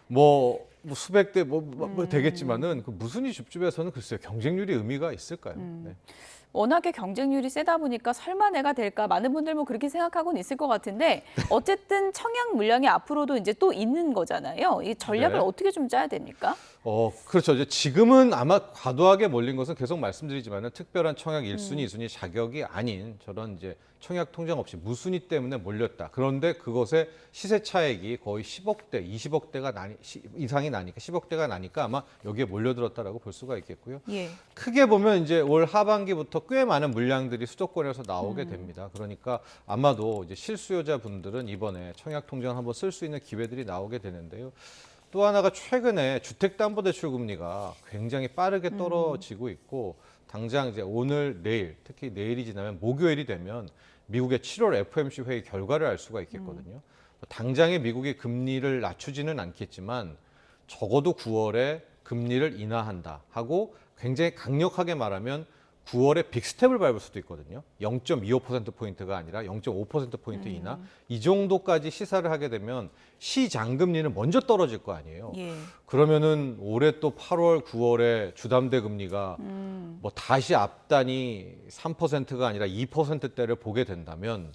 뭐 수백 대 뭐 되겠지만은 그 무순위 줍줍에서는 글쎄요 경쟁률이 의미가 있을까요? 네. 워낙에 경쟁률이 세다 보니까 설마 내가 될까 많은 분들 뭐 그렇게 생각하고는 있을 것 같은데 어쨌든 청약 물량이 앞으로도 이제 또 있는 거잖아요. 이 전략을 네. 어떻게 좀 짜야 됩니까? 그렇죠. 이제 지금은 아마 과도하게 몰린 것은 계속 말씀드리지만은 특별한 청약 1순위, 2순위 자격이 아닌 저런 이제 청약 통장 없이 무순위 때문에 몰렸다. 그런데 그것의 시세 차익이 거의 10억대, 20억대가 이상이 나니까 10억대가 나니까 아마 여기에 몰려들었다라고 볼 수가 있겠고요. 예. 크게 보면 이제 올 하반기부터 꽤 많은 물량들이 수도권에서 나오게 됩니다. 그러니까 아마도 이제 실수요자분들은 이번에 청약 통장을 한번 쓸 수 있는 기회들이 나오게 되는데요. 또 하나가 최근에 주택담보대출 금리가 굉장히 빠르게 떨어지고 있고 당장 이제 오늘, 내일, 특히 내일이 지나면 목요일이 되면 미국의 7월 FOMC 회의 결과를 알 수가 있겠거든요. 당장에 미국이 금리를 낮추지는 않겠지만 적어도 9월에 금리를 인하한다 하고 굉장히 강력하게 말하면 9월에 빅스텝을 밟을 수도 있거든요. 0.25%포인트가 아니라 0.5%포인트 인하. 이 정도까지 시사를 하게 되면 시장금리는 먼저 떨어질 거 아니에요. 예. 그러면은 올해 또 8월, 9월에 주담대 금리가 뭐 다시 앞단이 3%가 아니라 2%대를 보게 된다면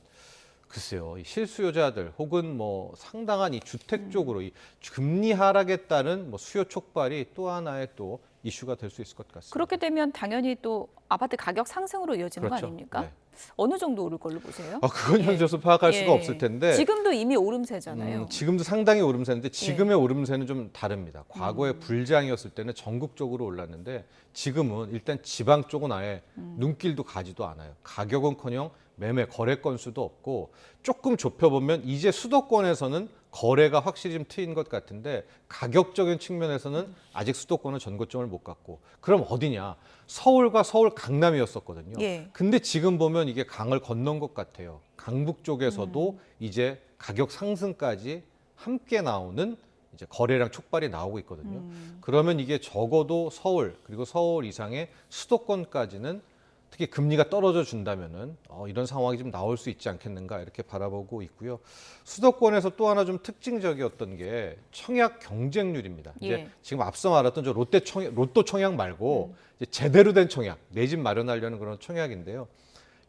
글쎄요, 이 실수요자들 혹은 뭐 상당한 이 주택 쪽으로 이 금리 하락에 따른 뭐 수요 촉발이 또 하나의 또 이슈가 될 수 있을 것 같습니다. 그렇게 되면 당연히 또 아파트 가격 상승으로 이어지는 그렇죠. 거 아닙니까? 네. 어느 정도 오를 걸로 보세요? 그건 현재로서 파악할 수가 없을 텐데 지금도 이미 오름세잖아요. 지금도 상당히 오름세인데 지금의 오름세는 좀 다릅니다. 과거에 불장이었을 때는 전국적으로 올랐는데 지금은 일단 지방 쪽은 아예 눈길도 가지도 않아요. 가격은커녕 매매 거래 건수도 없고 조금 좁혀보면 이제 수도권에서는 거래가 확실히 좀 트인 것 같은데 가격적인 측면에서는 아직 수도권은 전고점을 못 갔고 그럼 어디냐? 서울과 서울 강남이었었거든요. 예. 근데 지금 보면 이게 강을 건넌 것 같아요. 강북 쪽에서도 이제 가격 상승까지 함께 나오는 이제 거래량 촉발이 나오고 있거든요. 그러면 이게 적어도 서울 그리고 서울 이상의 수도권까지는 특히 금리가 떨어져 준다면은 이런 상황이 좀 나올 수 있지 않겠는가 이렇게 바라보고 있고요. 수도권에서 또 하나 좀 특징적이었던 게 청약 경쟁률입니다. 예. 이제 지금 앞서 말했던 저 로또 청약 말고 이제 제대로 된 청약, 내 집 마련하려는 그런 청약인데요.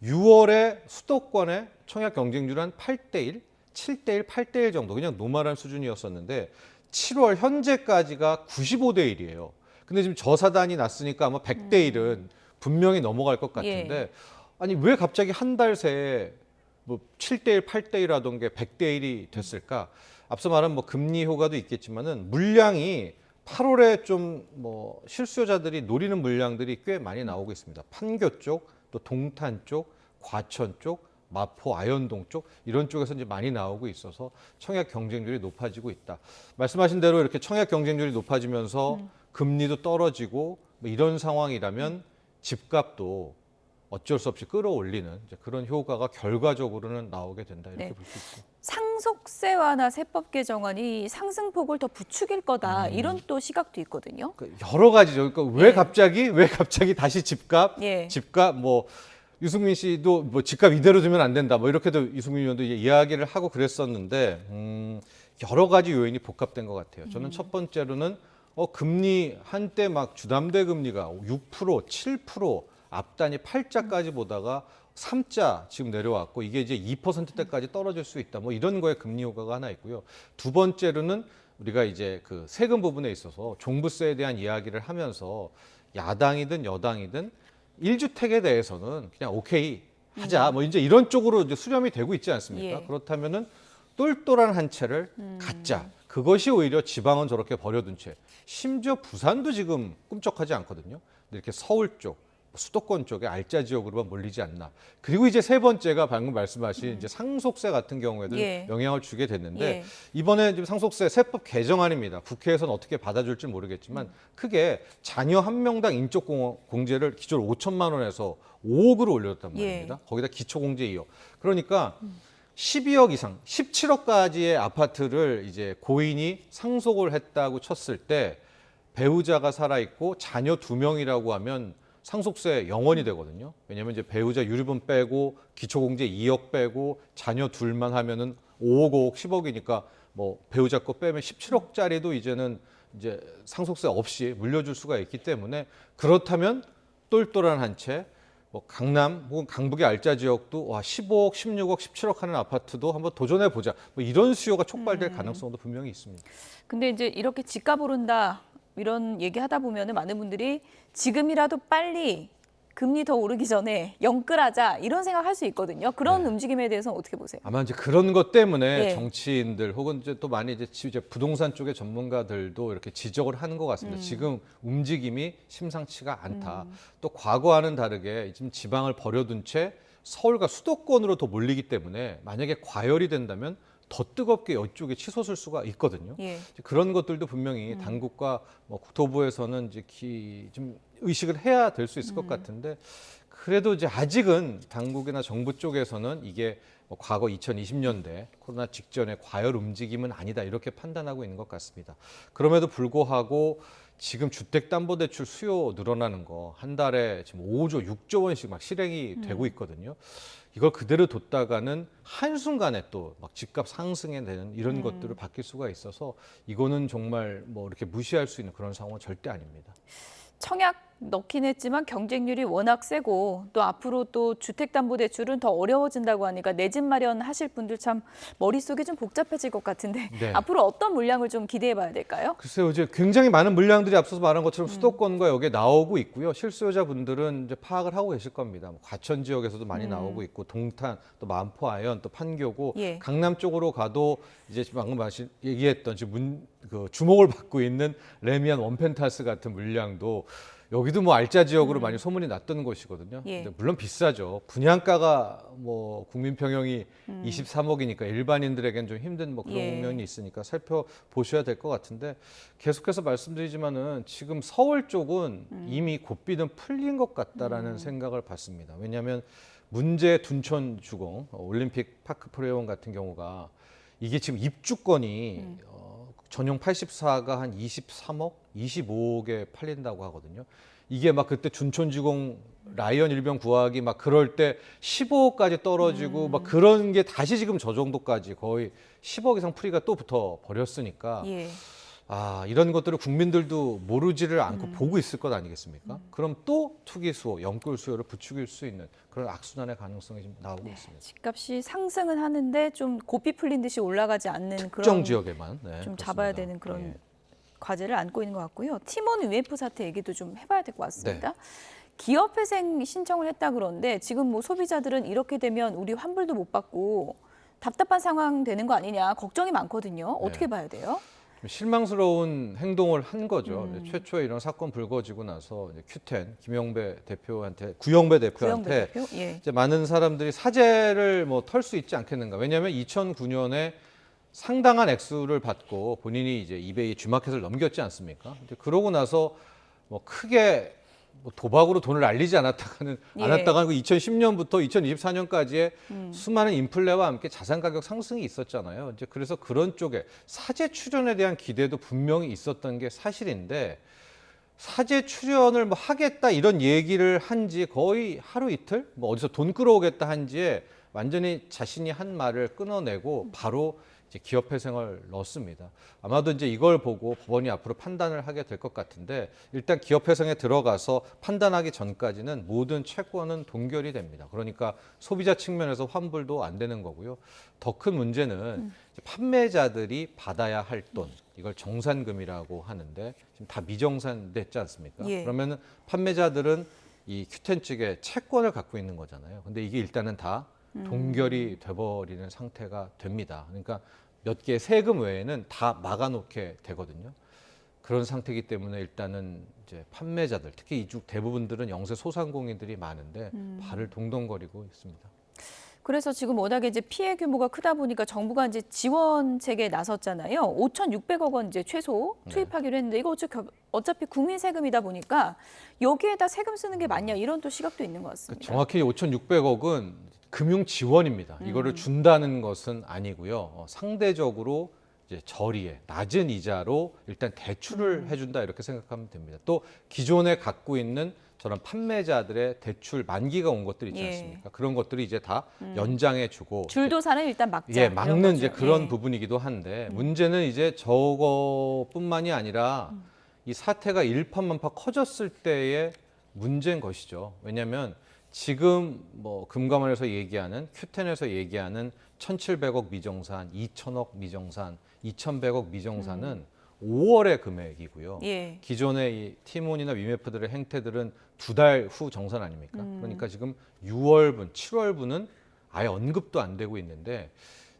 6월에 수도권의 청약 경쟁률은 한 8대1, 7대1, 8대1 정도 그냥 노멀한 수준이었었는데 7월 현재까지가 95대1이에요. 근데 지금 저사단이 났으니까 아마 100대1은 분명히 넘어갈 것 같은데 아니 왜 갑자기 한 달 새에 뭐 7대1, 8대1 하던 게 100대1이 됐을까? 앞서 말한 뭐 금리 효과도 있겠지만은 물량이 8월에 좀 뭐 실수요자들이 노리는 물량들이 꽤 많이 나오고 있습니다. 판교 쪽, 또 동탄 쪽, 과천 쪽, 마포, 아현동 쪽 이런 쪽에서 이제 많이 나오고 있어서 청약 경쟁률이 높아지고 있다. 말씀하신 대로 이렇게 청약 경쟁률이 높아지면서 금리도 떨어지고 뭐 이런 상황이라면 집값도 어쩔 수 없이 끌어올리는 이제 그런 효과가 결과적으로는 나오게 된다 이렇게 볼 수 있죠. 상속세 완화 세법 개정안이 상승폭을 더 부추길 거다 이런 또 시각도 있거든요. 여러 가지죠. 그러니까 왜 갑자기 다시 집값, 예. 집값 뭐 유승민 씨도 뭐 집값 이대로 두면 안 된다. 뭐 이렇게도 유승민 의원도 이야기를 하고 그랬었는데 여러 가지 요인이 복합된 것 같아요. 저는 첫 번째로는 금리 한때 막 주담대 금리가 6%, 7% 앞단이 8자까지 보다가 3자 지금 내려왔고 이게 이제 2%대까지 떨어질 수 있다. 뭐 이런 거에 금리 효과가 하나 있고요. 두 번째로는 우리가 이제 그 세금 부분에 있어서 종부세에 대한 이야기를 하면서 야당이든 여당이든 1주택에 대해서는 그냥 오케이 하자. 뭐 이제 이런 쪽으로 이제 수렴이 되고 있지 않습니까? 예. 그렇다면은 똘똘한 한 채를 갖자. 그것이 오히려 지방은 저렇게 버려둔 채. 심지어 부산도 지금 꿈쩍하지 않거든요. 근데 이렇게 서울 쪽, 수도권 쪽에 알짜 지역으로만 몰리지 않나. 그리고 이제 세 번째가 방금 말씀하신 이제 상속세 같은 경우에도 예. 영향을 주게 됐는데 예. 이번에 지금 상속세 세법 개정안입니다. 국회에서는 어떻게 받아줄지 모르겠지만 크게 자녀 한 명당 인적 공제를 기존 5천만 원에서 5억으로 올렸단 말입니다. 예. 거기다 기초 공제 2억. 그러니까 12억 이상, 17억까지의 아파트를 이제 고인이 상속을 했다고 쳤을 때 배우자가 살아있고 자녀 2명이라고 하면 상속세 0원이 되거든요. 왜냐하면 이제 배우자 유류분 빼고 기초공제 2억 빼고 자녀 둘만 하면은 5억, 5억, 10억이니까 뭐 배우자 거 빼면 17억짜리도 이제는 이제 상속세 없이 물려줄 수가 있기 때문에 그렇다면 똘똘한 한 채, 뭐 강남 혹은 강북의 알짜 지역도 와 15억, 16억, 17억 하는 아파트도 한번 도전해 보자. 뭐 이런 수요가 촉발될 가능성도 분명히 있습니다. 근데 이제 이렇게 집값 오른다 이런 얘기하다 보면은 많은 분들이 지금이라도 빨리 금리 더 오르기 전에 영끌하자 이런 생각할 수 있거든요. 그런 움직임에 대해서는 어떻게 보세요? 아마 이제 그런 것 때문에 네. 정치인들 혹은 이제 또 많이 이제 부동산 쪽의 전문가들도 이렇게 지적을 하는 것 같습니다. 지금 움직임이 심상치가 않다. 또 과거와는 다르게 지금 지방을 버려둔 채 서울과 수도권으로 더 몰리기 때문에 만약에 과열이 된다면 더 뜨겁게 이쪽에 치솟을 수가 있거든요. 예. 그런 것들도 분명히 당국과 뭐 국토부에서는 이제 좀 의식을 해야 될 수 있을 것 같은데 그래도 이제 아직은 당국이나 정부 쪽에서는 이게 뭐 과거 2020년대 코로나 직전에 과열 움직임은 아니다 이렇게 판단하고 있는 것 같습니다. 그럼에도 불구하고 지금 주택담보대출 수요 늘어나는 거 한 달에 지금 5조, 6조 원씩 막 실행이 되고 있거든요. 이걸 그대로 뒀다가는 한순간에 또 막 집값 상승에 되는 이런 것들을 바뀔 수가 있어서 이거는 정말 뭐 이렇게 무시할 수 있는 그런 상황은 절대 아닙니다. 청약 넣긴 했지만 경쟁률이 워낙 세고 또 앞으로 또 주택담보대출은 더 어려워진다고 하니까 내 집 마련하실 분들 참 머릿속이 좀 복잡해질 것 같은데 네. 앞으로 어떤 물량을 좀 기대해 봐야 될까요? 글쎄요, 이제 굉장히 많은 물량들이 앞서서 말한 것처럼 수도권과 여기에 나오고 있고요. 실수요자분들은 이제 파악을 하고 계실 겁니다. 과천 지역에서도 많이 나오고 있고 동탄, 또 마포, 아현, 또 판교고 예. 강남 쪽으로 가도 이제 방금 얘기했던 지금 주목을 받고 있는 레미안 원펜타스 같은 물량도 여기도 뭐 알짜 지역으로 많이 소문이 났던 곳이거든요. 예. 근데 물론 비싸죠. 분양가가 뭐 국민 평형이 23억이니까 일반인들에겐 좀 힘든 뭐 그런 예. 면이 있으니까 살펴보셔야 될 것 같은데 계속해서 말씀드리지만은 지금 서울 쪽은 이미 고삐는 풀린 것 같다라는 생각을 받습니다. 왜냐하면 문제 둔촌 주공 올림픽 파크 프레온 같은 경우가 이게 지금 입주권이 전용 84가 한 23억, 25억에 팔린다고 하거든요. 이게 막 그때 둔촌지공 라이언 일병 구하기 막 그럴 때 15억까지 떨어지고 막 그런 게 다시 지금 저 정도까지 거의 10억 이상 풀이가 또 붙어 버렸으니까 예. 이런 것들을 국민들도 모르지를 않고 보고 있을 것 아니겠습니까? 그럼 또 투기 수요, 영끌 수요를 부추길 수 있는 그런 악순환의 가능성이 지금 나오고 있습니다. 집값이 상승은 하는데 좀 고삐 풀린 듯이 올라가지 않는 특정 그런 지역에만 좀 그렇습니다. 잡아야 되는 그런 예. 과제를 안고 있는 것 같고요. 팀원 UF 사태 얘기도 좀 해봐야 될 것 같습니다. 네. 기업회생 신청을 했다 그러는데 지금 뭐 소비자들은 이렇게 되면 우리 환불도 못 받고 답답한 상황 되는 거 아니냐 걱정이 많거든요. 어떻게 봐야 돼요? 실망스러운 행동을 한 거죠. 최초에 이런 사건 불거지고 나서 큐텐 김영배 대표한테 구영배 대표한테 대표? 예. 이제 많은 사람들이 사죄를 뭐 털 수 있지 않겠는가. 왜냐하면 2009년에 상당한 액수를 받고 본인이 이제 이베이 G마켓을 넘겼지 않습니까? 근데 그러고 나서 뭐 크게 뭐 도박으로 돈을 날리지 않았다가는 예. 않았다가 2010년부터 2024년까지의 수많은 인플레와 함께 자산 가격 상승이 있었잖아요. 이제 그래서 그런 쪽에 사재 출연에 대한 기대도 분명히 있었던 게 사실인데 사재 출연을 뭐 하겠다 이런 얘기를 한 지 거의 하루 이틀 뭐 어디서 돈 끌어오겠다 한 지에 완전히 자신이 한 말을 끊어내고 바로 이제 기업회생을 넣었습니다. 아마도 이제 이걸 보고 법원이 앞으로 판단을 하게 될 것 같은데 일단 기업회생에 들어가서 판단하기 전까지는 모든 채권은 동결이 됩니다. 그러니까 소비자 측면에서 환불도 안 되는 거고요. 더 큰 문제는 이제 판매자들이 받아야 할 돈, 이걸 정산금이라고 하는데 지금 다 미정산됐지 않습니까? 예. 그러면은 판매자들은 이 큐텐 측에 채권을 갖고 있는 거잖아요. 근데 이게 일단은 다 동결이 돼버리는 상태가 됩니다. 그러니까 몇 개의 세금 외에는 다 막아놓게 되거든요. 그런 상태이기 때문에 일단은 이제 판매자들, 특히 이쪽 대부분들은 영세 소상공인들이 많은데 발을 동동거리고 있습니다. 그래서 지금 워낙에 이제 피해 규모가 크다 보니까 정부가 이제 지원책에 나섰잖아요. 5,600억 원 이제 최소 투입하기로 했는데 이거 어차피 국민 세금이다 보니까 여기에다 세금 쓰는 게 맞냐 이런 또 시각도 있는 것 같습니다. 정확히 5,600억은 금융 지원입니다. 이거를 준다는 것은 아니고요. 상대적으로 이제 저리에 낮은 이자로 일단 대출을 해준다 이렇게 생각하면 됩니다. 또 기존에 갖고 있는 저런 판매자들의 대출 만기가 온 것들 있지 않습니까? 그런 것들이 이제 다 연장해주고 줄도산을 일단 막자. 예, 막는 이제 거죠. 그런 부분이기도 한데 문제는 이제 저거뿐만이 아니라 이 사태가 일파만파 커졌을 때의 문제인 것이죠. 왜냐하면 지금 뭐 금감원에서 얘기하는 큐텐에서 얘기하는 1,700억 미정산, 2,000억 미정산, 2,100억 미정산은 5월의 금액이고요. 예. 기존의 이 티몬이나 위메프들의 행태들은 2달 후 정산 아닙니까? 그러니까 지금 6월분, 7월분은 아예 언급도 안 되고 있는데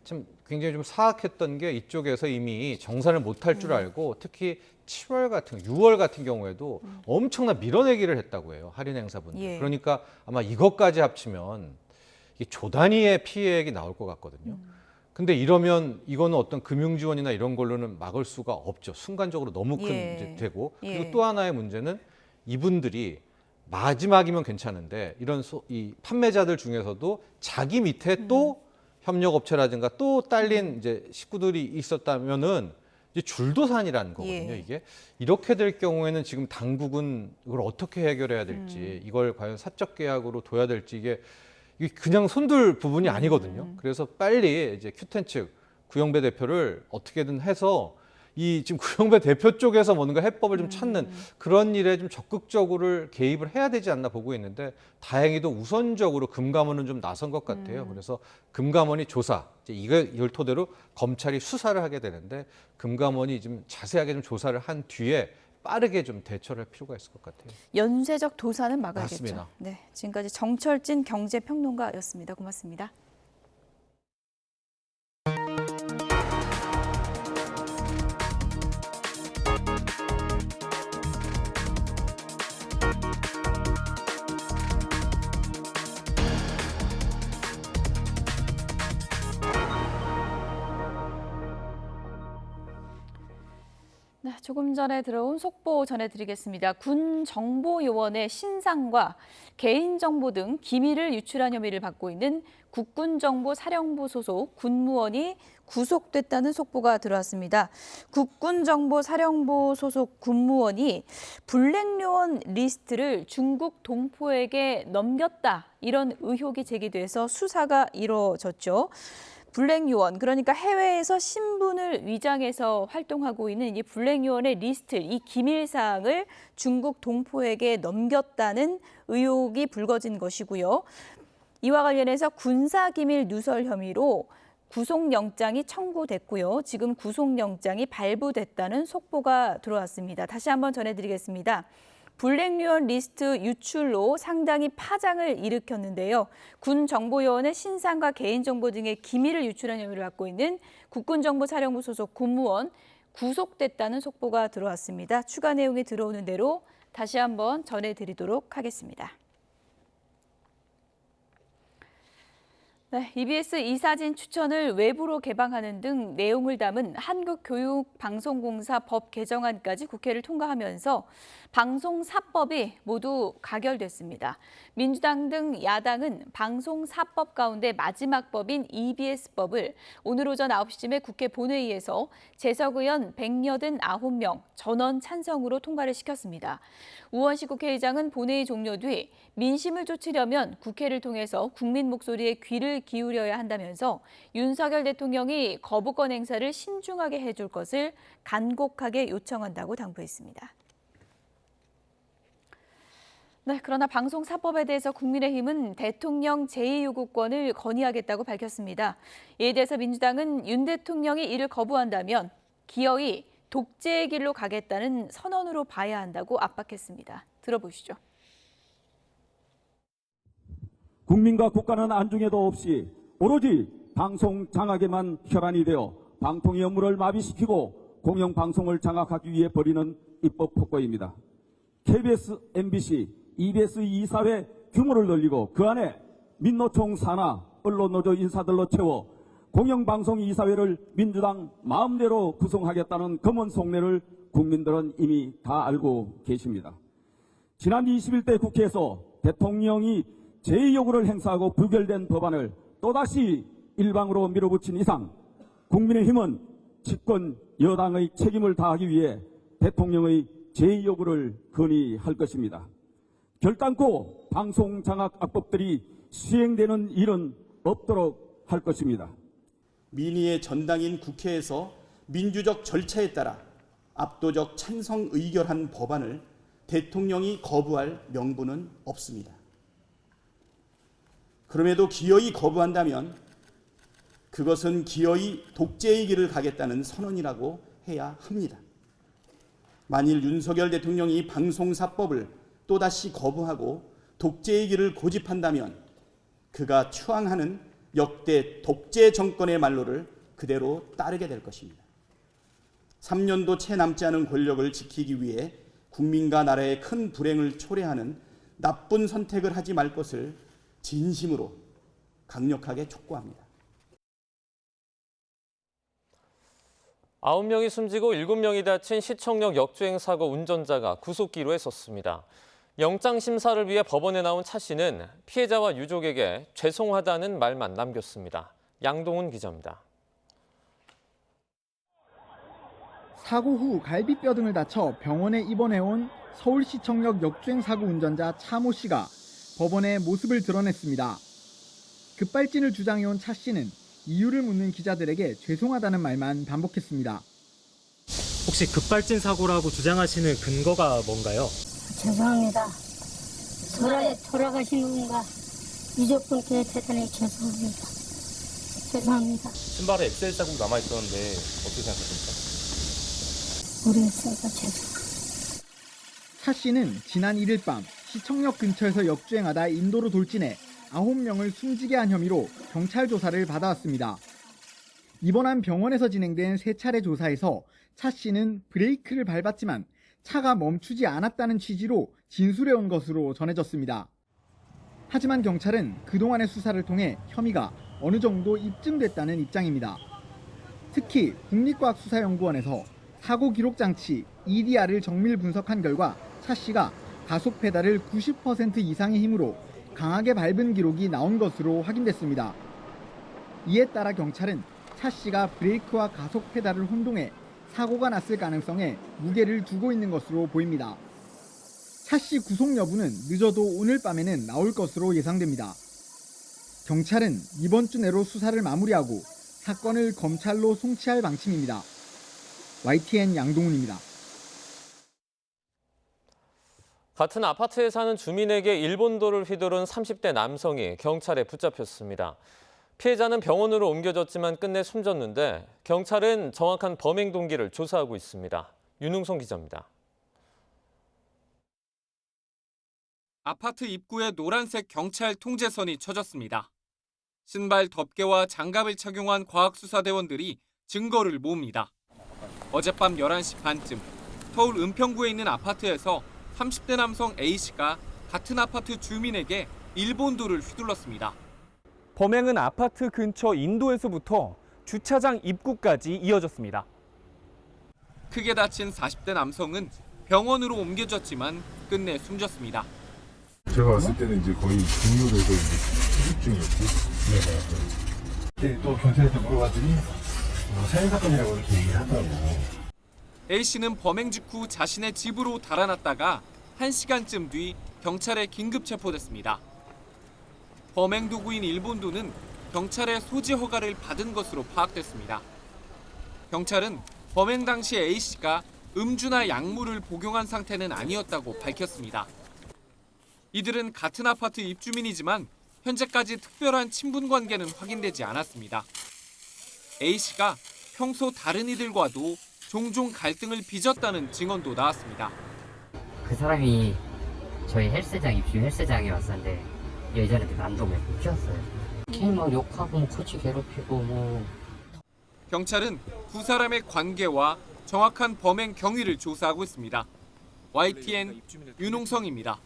참 굉장히 좀 사악했던 게 이쪽에서 이미 정산을 못할 줄 알고 특히 7월 같은 6월 같은 경우에도 엄청난 밀어내기를 했다고 해요. 할인 행사분들. 예. 그러니까 아마 이것까지 합치면 이게 조 단위의 피해액이 나올 것 같거든요. 근데 이러면 이거는 어떤 금융 지원이나 이런 걸로는 막을 수가 없죠. 순간적으로 너무 큰 예. 이제 되고 예. 그리고 또 하나의 문제는 이분들이 마지막이면 괜찮은데 이런 이 판매자들 중에서도 자기 밑에 또 협력업체라든가 또 딸린 이제 식구들이 있었다면은 이제 줄도산이라는 거거든요. 예. 이게 이렇게 될 경우에는 지금 당국은 이걸 어떻게 해결해야 될지 이걸 과연 사적 계약으로 둬야 될지 이게 그냥 손들 부분이 아니거든요. 그래서 빨리 이제 큐텐 측 구영배 대표를 어떻게든 해서 이 지금 구영배 대표 쪽에서 뭔가 해법을 좀 찾는 그런 일에 좀 적극적으로 개입을 해야 되지 않나 보고 있는데 다행히도 우선적으로 금감원은 좀 나선 것 같아요. 그래서 금감원이 조사, 이제 이걸 토대로 검찰이 수사를 하게 되는데 금감원이 좀 자세하게 좀 조사를 한 뒤에 빠르게 좀 대처를 할 필요가 있을 것 같아요. 연쇄적 도산은 막아야겠죠. 맞습니다. 네, 지금까지 정철진 경제평론가였습니다. 고맙습니다. 네, 조금 전에 들어온 속보 전해드리겠습니다. 군 정보요원의 신상과 개인정보 등 기밀을 유출한 혐의를 받고 있는 국군정보사령부 소속 군무원이 구속됐다는 속보가 들어왔습니다. 국군정보사령부 소속 군무원이 블랙요원 리스트를 중국 동포에게 넘겼다, 이런 의혹이 제기돼서 수사가 이루어졌죠. 블랙요원, 그러니까 해외에서 신분을 위장해서 활동하고 있는 이 블랙요원의 리스트, 이 기밀사항을 중국 동포에게 넘겼다는 의혹이 불거진 것이고요. 이와 관련해서 군사기밀 누설 혐의로 구속영장이 청구됐고요. 지금 구속영장이 발부됐다는 속보가 들어왔습니다. 다시 한번 전해드리겠습니다. 블랙요원 리스트 유출로 상당히 파장을 일으켰는데요. 군 정보요원의 신상과 개인정보 등의 기밀을 유출한 혐의를 받고 있는 국군정보사령부 소속 군무원 구속됐다는 속보가 들어왔습니다. 추가 내용이 들어오는 대로 다시 한번 전해드리도록 하겠습니다. 네, EBS 이사진 추천을 외부로 개방하는 등 내용을 담은 한국교육방송공사 법 개정안까지 국회를 통과하면서 방송사법이 모두 가결됐습니다. 민주당 등 야당은 방송사법 가운데 마지막 법인 EBS법을 오늘 오전 9시쯤에 국회 본회의에서 재석 의원 189명 전원 찬성으로 통과를 시켰습니다. 우원식 국회의장은 본회의 종료 뒤 민심을 쫓으려면 국회를 통해서 국민 목소리에 귀를 기울여야 한다면서 윤석열 대통령이 거부권 행사를 신중하게 해줄 것을 간곡하게 요청한다고 당부했습니다. 네, 그러나 방송사법에 대해서 국민의힘은 대통령 제2요구권을 건의하겠다고 밝혔습니다. 이에 대해서 민주당은 윤 대통령이 이를 거부한다면 기어이 독재의 길로 가겠다는 선언으로 봐야 한다고 압박했습니다. 들어보시죠. 국민과 국가는 안중에도 없이 오로지 방송 장악에만 혈안이 되어 방통위 업무를 마비시키고 공영방송을 장악하기 위해 벌이는 입법 폭거입니다. KBS, MBC, EBS 이사회 규모를 늘리고 그 안에 민노총 산하, 언론노조 인사들로 채워 공영방송 이사회를 민주당 마음대로 구성하겠다는 검은 속내를 국민들은 이미 다 알고 계십니다. 지난 21대 국회에서 대통령이 제2요구를 행사하고 부결된 법안을 또다시 일방으로 밀어붙인 이상 국민의힘은 집권 여당의 책임을 다하기 위해 대통령의 제2요구를 건의할 것입니다. 결단코 방송장악 악법들이 시행되는 일은 없도록 할 것입니다. 민의의 전당인 국회에서 민주적 절차에 따라 압도적 찬성 의결한 법안을 대통령이 거부할 명분은 없습니다. 그럼에도 기어이 거부한다면 그것은 기어이 독재의 길을 가겠다는 선언이라고 해야 합니다. 만일 윤석열 대통령이 방송사법을 또다시 거부하고 독재의 길을 고집한다면 그가 추앙하는 역대 독재 정권의 말로를 그대로 따르게 될 것입니다. 3년도 채 남지 않은 권력을 지키기 위해 국민과 나라의 큰 불행을 초래하는 나쁜 선택을 하지 말 것을 진심으로 강력하게 촉구합니다. 9명이 숨지고 7명이 다친 시청역 역주행 사고 운전자가 구속기로에 섰습니다. 영장 심사를 위해 법원에 나온 차 씨는 피해자와 유족에게 죄송하다는 말만 남겼습니다. 양동훈 기자입니다. 사고 후 갈비뼈 등을 다쳐 병원에 입원해온 서울시청역 역주행 사고 운전자 차모 씨가 법원에 모습을 드러냈습니다. 급발진을 주장해온 차 씨는 이유를 묻는 기자들에게 죄송하다는 말만 반복했습니다. 혹시 급발진 사고라고 주장하시는 근거가 뭔가요? 죄송합니다. 돌아가신 분과 유족분께 대단히 죄송합니다. 죄송합니다. 신발에 엑셀 자국 남아있었는데 어떻게 생각하십니까? 모르겠으니까 죄송합니다. 차 씨는 지난 1일 밤 시청역 근처에서 역주행하다 인도로 돌진해 9명을 숨지게 한 혐의로 경찰 조사를 받아왔습니다. 입원한 병원에서 진행된 3차례 조사에서 차 씨는 브레이크를 밟았지만 차가 멈추지 않았다는 취지로 진술해온 것으로 전해졌습니다. 하지만 경찰은 그동안의 수사를 통해 혐의가 어느 정도 입증됐다는 입장입니다. 특히 국립과학수사연구원에서 사고 기록 장치 EDR을 정밀 분석한 결과 차 씨가 가속 페달을 90% 이상의 힘으로 강하게 밟은 기록이 나온 것으로 확인됐습니다. 이에 따라 경찰은 차 씨가 브레이크와 가속 페달을 혼동해 사고가 났을 가능성에 무게를 두고 있는 것으로 보입니다. 차 씨 구속 여부는 늦어도 오늘 밤에는 나올 것으로 예상됩니다. 경찰은 이번 주 내로 수사를 마무리하고 사건을 검찰로 송치할 방침입니다. YTN 양동훈입니다. 같은 아파트에 사는 주민에게 일본도를 휘두른 30대 남성이 경찰에 붙잡혔습니다. 피해자는 병원으로 옮겨졌지만 끝내 숨졌는데 경찰은 정확한 범행 동기를 조사하고 있습니다. 윤웅성 기자입니다. 아파트 입구에 노란색 경찰 통제선이 쳐졌습니다. 신발 덮개와 장갑을 착용한 과학수사대원들이 증거를 모읍니다. 어젯밤 11시 반쯤 서울 은평구에 있는 아파트에서 30대 남성 A씨가 같은 아파트 주민에게 일본도를 휘둘렀습니다. 범행은 아파트 근처 인도에서부터 주차장 입구까지 이어졌습니다. 크게 다친 40대 남성은 병원으로 옮겨졌지만 끝내 숨졌습니다. 제가 왔을 때는 이제 거의 중요돼서 수습 중이었고, 그때 또 경찰한테 물어봤더니 살인 사건이라고 이렇게 얘기를 하더라고요. A씨는 범행 직후 자신의 집으로 달아났다가 1시간쯤 뒤 경찰에 긴급 체포됐습니다. 범행 도구인 일본도는 경찰의 소지 허가를 받은 것으로 파악됐습니다. 경찰은 범행 당시 A씨가 음주나 약물을 복용한 상태는 아니었다고 밝혔습니다. 이들은 같은 아파트 입주민이지만 현재까지 특별한 친분 관계는 확인되지 않았습니다. A씨가 평소 다른 이들과도 종종 갈등을 빚었다는 증언도 나왔습니다. 그 사람이 저희 헬스장 입주민 헬스장에 왔었는데 예전에 난동에 묻혔어요. 걔막 욕하고 뭐 코치 괴롭히고 뭐. 경찰은 두 사람의 관계와 정확한 범행 경위를 조사하고 있습니다. YTN 윤홍성입니다.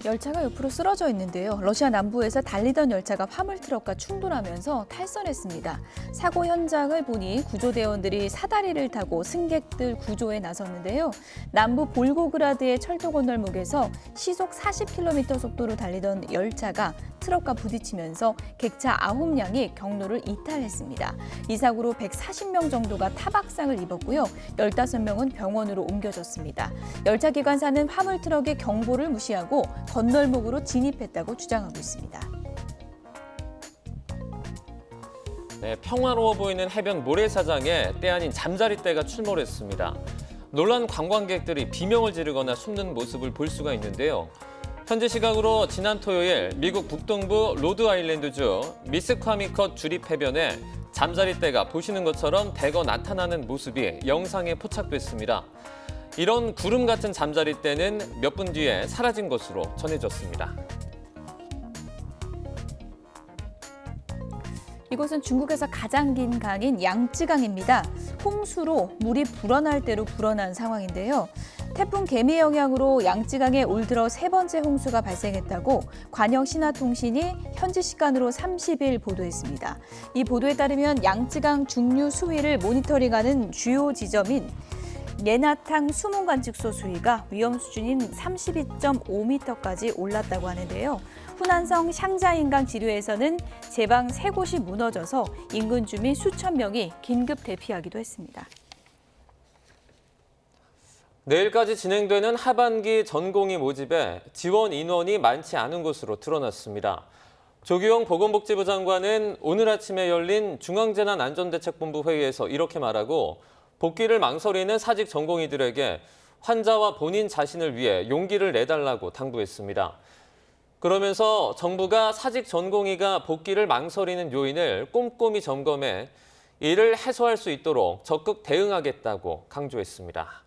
열차가 옆으로 쓰러져 있는데요. 러시아 남부에서 달리던 열차가 화물트럭과 충돌하면서 탈선했습니다. 사고 현장을 보니 구조대원들이 사다리를 타고 승객들 구조에 나섰는데요. 남부 볼고그라드의 철도 건널목에서 시속 40km 속도로 달리던 열차가 트럭과 부딪히면서 객차 9량이 경로를 이탈했습니다. 이 사고로 140명 정도가 타박상을 입었고요. 15명은 병원으로 옮겨졌습니다. 열차 기관사는 화물트럭의 경보를 무시하고 건널목으로 진입했다고 주장하고 있습니다. 네, 평화로워 보이는 해변 모래사장에 때 아닌 잠자리떼가 출몰했습니다. 놀란 관광객들이 비명을 지르거나 숨는 모습을 볼 수가 있는데요. 현지 시각으로 지난 토요일 미국 북동부 로드아일랜드주 미스콰미컷 주립해변에 잠자리떼가 보시는 것처럼 대거 나타나는 모습이 영상에 포착됐습니다. 이런 구름 같은 잠자리떼는 몇 분 뒤에 사라진 것으로 전해졌습니다. 이곳은 중국에서 가장 긴 강인 양쯔강입니다. 홍수로 물이 불어날 대로 불어난 상황인데요. 태풍 개미 영향으로 양쯔강에 올 들어 3번째 홍수가 발생했다고 관영신화통신이 현지 시간으로 30일 보도했습니다. 이 보도에 따르면 양쯔강 중류 수위를 모니터링하는 주요 지점인 예나탕 수문관측소 수위가 위험 수준인 32.5m까지 올랐다고 하는데요. 후난성 샹자인강 지류에서는 제방 3곳이 무너져서 인근 주민 수천 명이 긴급 대피하기도 했습니다. 내일까지 진행되는 하반기 전공의 모집에 지원 인원이 많지 않은 것으로 드러났습니다. 조규영 보건복지부 장관은 오늘 아침에 열린 중앙재난안전대책본부 회의에서 이렇게 말하고 복귀를 망설이는 사직 전공의들에게 환자와 본인 자신을 위해 용기를 내달라고 당부했습니다. 그러면서 정부가 사직 전공의가 복귀를 망설이는 요인을 꼼꼼히 점검해 이를 해소할 수 있도록 적극 대응하겠다고 강조했습니다.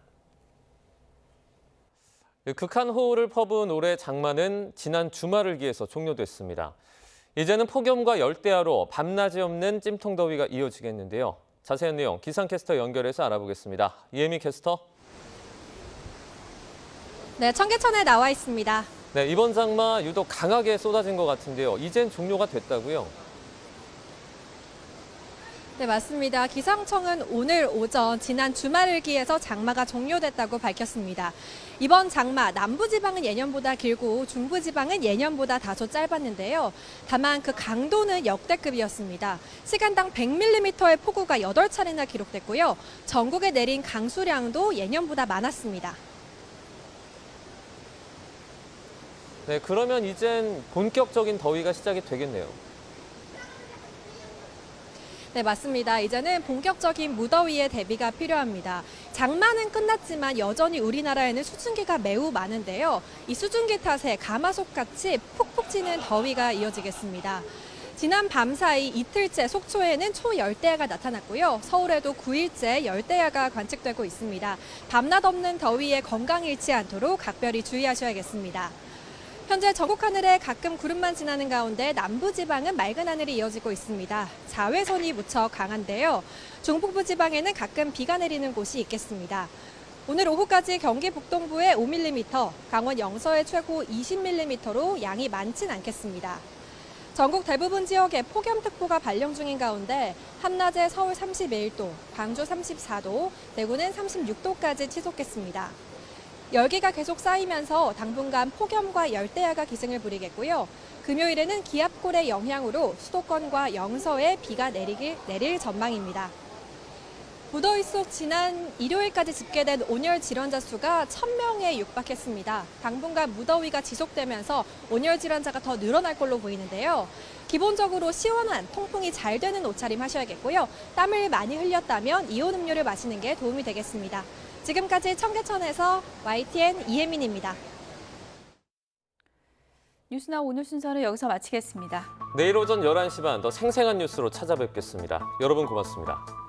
극한 호우를 퍼부은 올해 장마는 지난 주말을 기해서 종료됐습니다. 이제는 폭염과 열대야로 밤낮이 없는 찜통더위가 이어지겠는데요. 자세한 내용 기상캐스터 연결해서 알아보겠습니다. 이혜미 캐스터. 네, 청계천에 나와 있습니다. 네, 이번 장마 유독 강하게 쏟아진 것 같은데요. 이젠 종료가 됐다고요? 네, 맞습니다. 기상청은 오늘 오전 지난 주말을 기해서 장마가 종료됐다고 밝혔습니다. 이번 장마 남부지방은 예년보다 길고 중부지방은 예년보다 다소 짧았는데요. 다만 그 강도는 역대급이었습니다. 시간당 100mm의 폭우가 8차례나 기록됐고요. 전국에 내린 강수량도 예년보다 많았습니다. 네, 그러면 이젠 본격적인 더위가 시작이 되겠네요. 네, 맞습니다. 이제는 본격적인 무더위에 대비가 필요합니다. 장마는 끝났지만 여전히 우리나라에는 수증기가 매우 많은데요. 이 수증기 탓에 가마솥같이 푹푹 찌는 더위가 이어지겠습니다. 지난 밤 사이 이틀째 속초에는 초열대야가 나타났고요. 서울에도 9일째 열대야가 관측되고 있습니다. 밤낮 없는 더위에 건강 잃지 않도록 각별히 주의하셔야겠습니다. 현재 전국 하늘에 가끔 구름만 지나는 가운데 남부지방은 맑은 하늘이 이어지고 있습니다. 자외선이 무척 강한데요. 중북부 지방에는 가끔 비가 내리는 곳이 있겠습니다. 오늘 오후까지 경기 북동부에 5mm, 강원 영서에 최고 20mm로 양이 많진 않겠습니다. 전국 대부분 지역에 폭염특보가 발령 중인 가운데 한낮에 서울 31도, 광주 34도, 대구는 36도까지 치솟겠습니다. 열기가 계속 쌓이면서 당분간 폭염과 열대야가 기승을 부리겠고요. 금요일에는 기압골의 영향으로 수도권과 영서에 비가 내릴 전망입니다. 무더위 속 지난 일요일까지 집계된 온열 질환자 수가 1,000명에 육박했습니다. 당분간 무더위가 지속되면서 온열 질환자가 더 늘어날 걸로 보이는데요. 기본적으로 시원한 통풍이 잘 되는 옷차림 하셔야겠고요. 땀을 많이 흘렸다면 이온 음료를 마시는 게 도움이 되겠습니다. 지금까지 청계천에서 YTN 이혜민입니다. 뉴스나 오늘 순서는 여기서 마치겠습니다. 내일 오전 11시 반 더 생생한 뉴스로 찾아뵙겠습니다. 여러분 고맙습니다.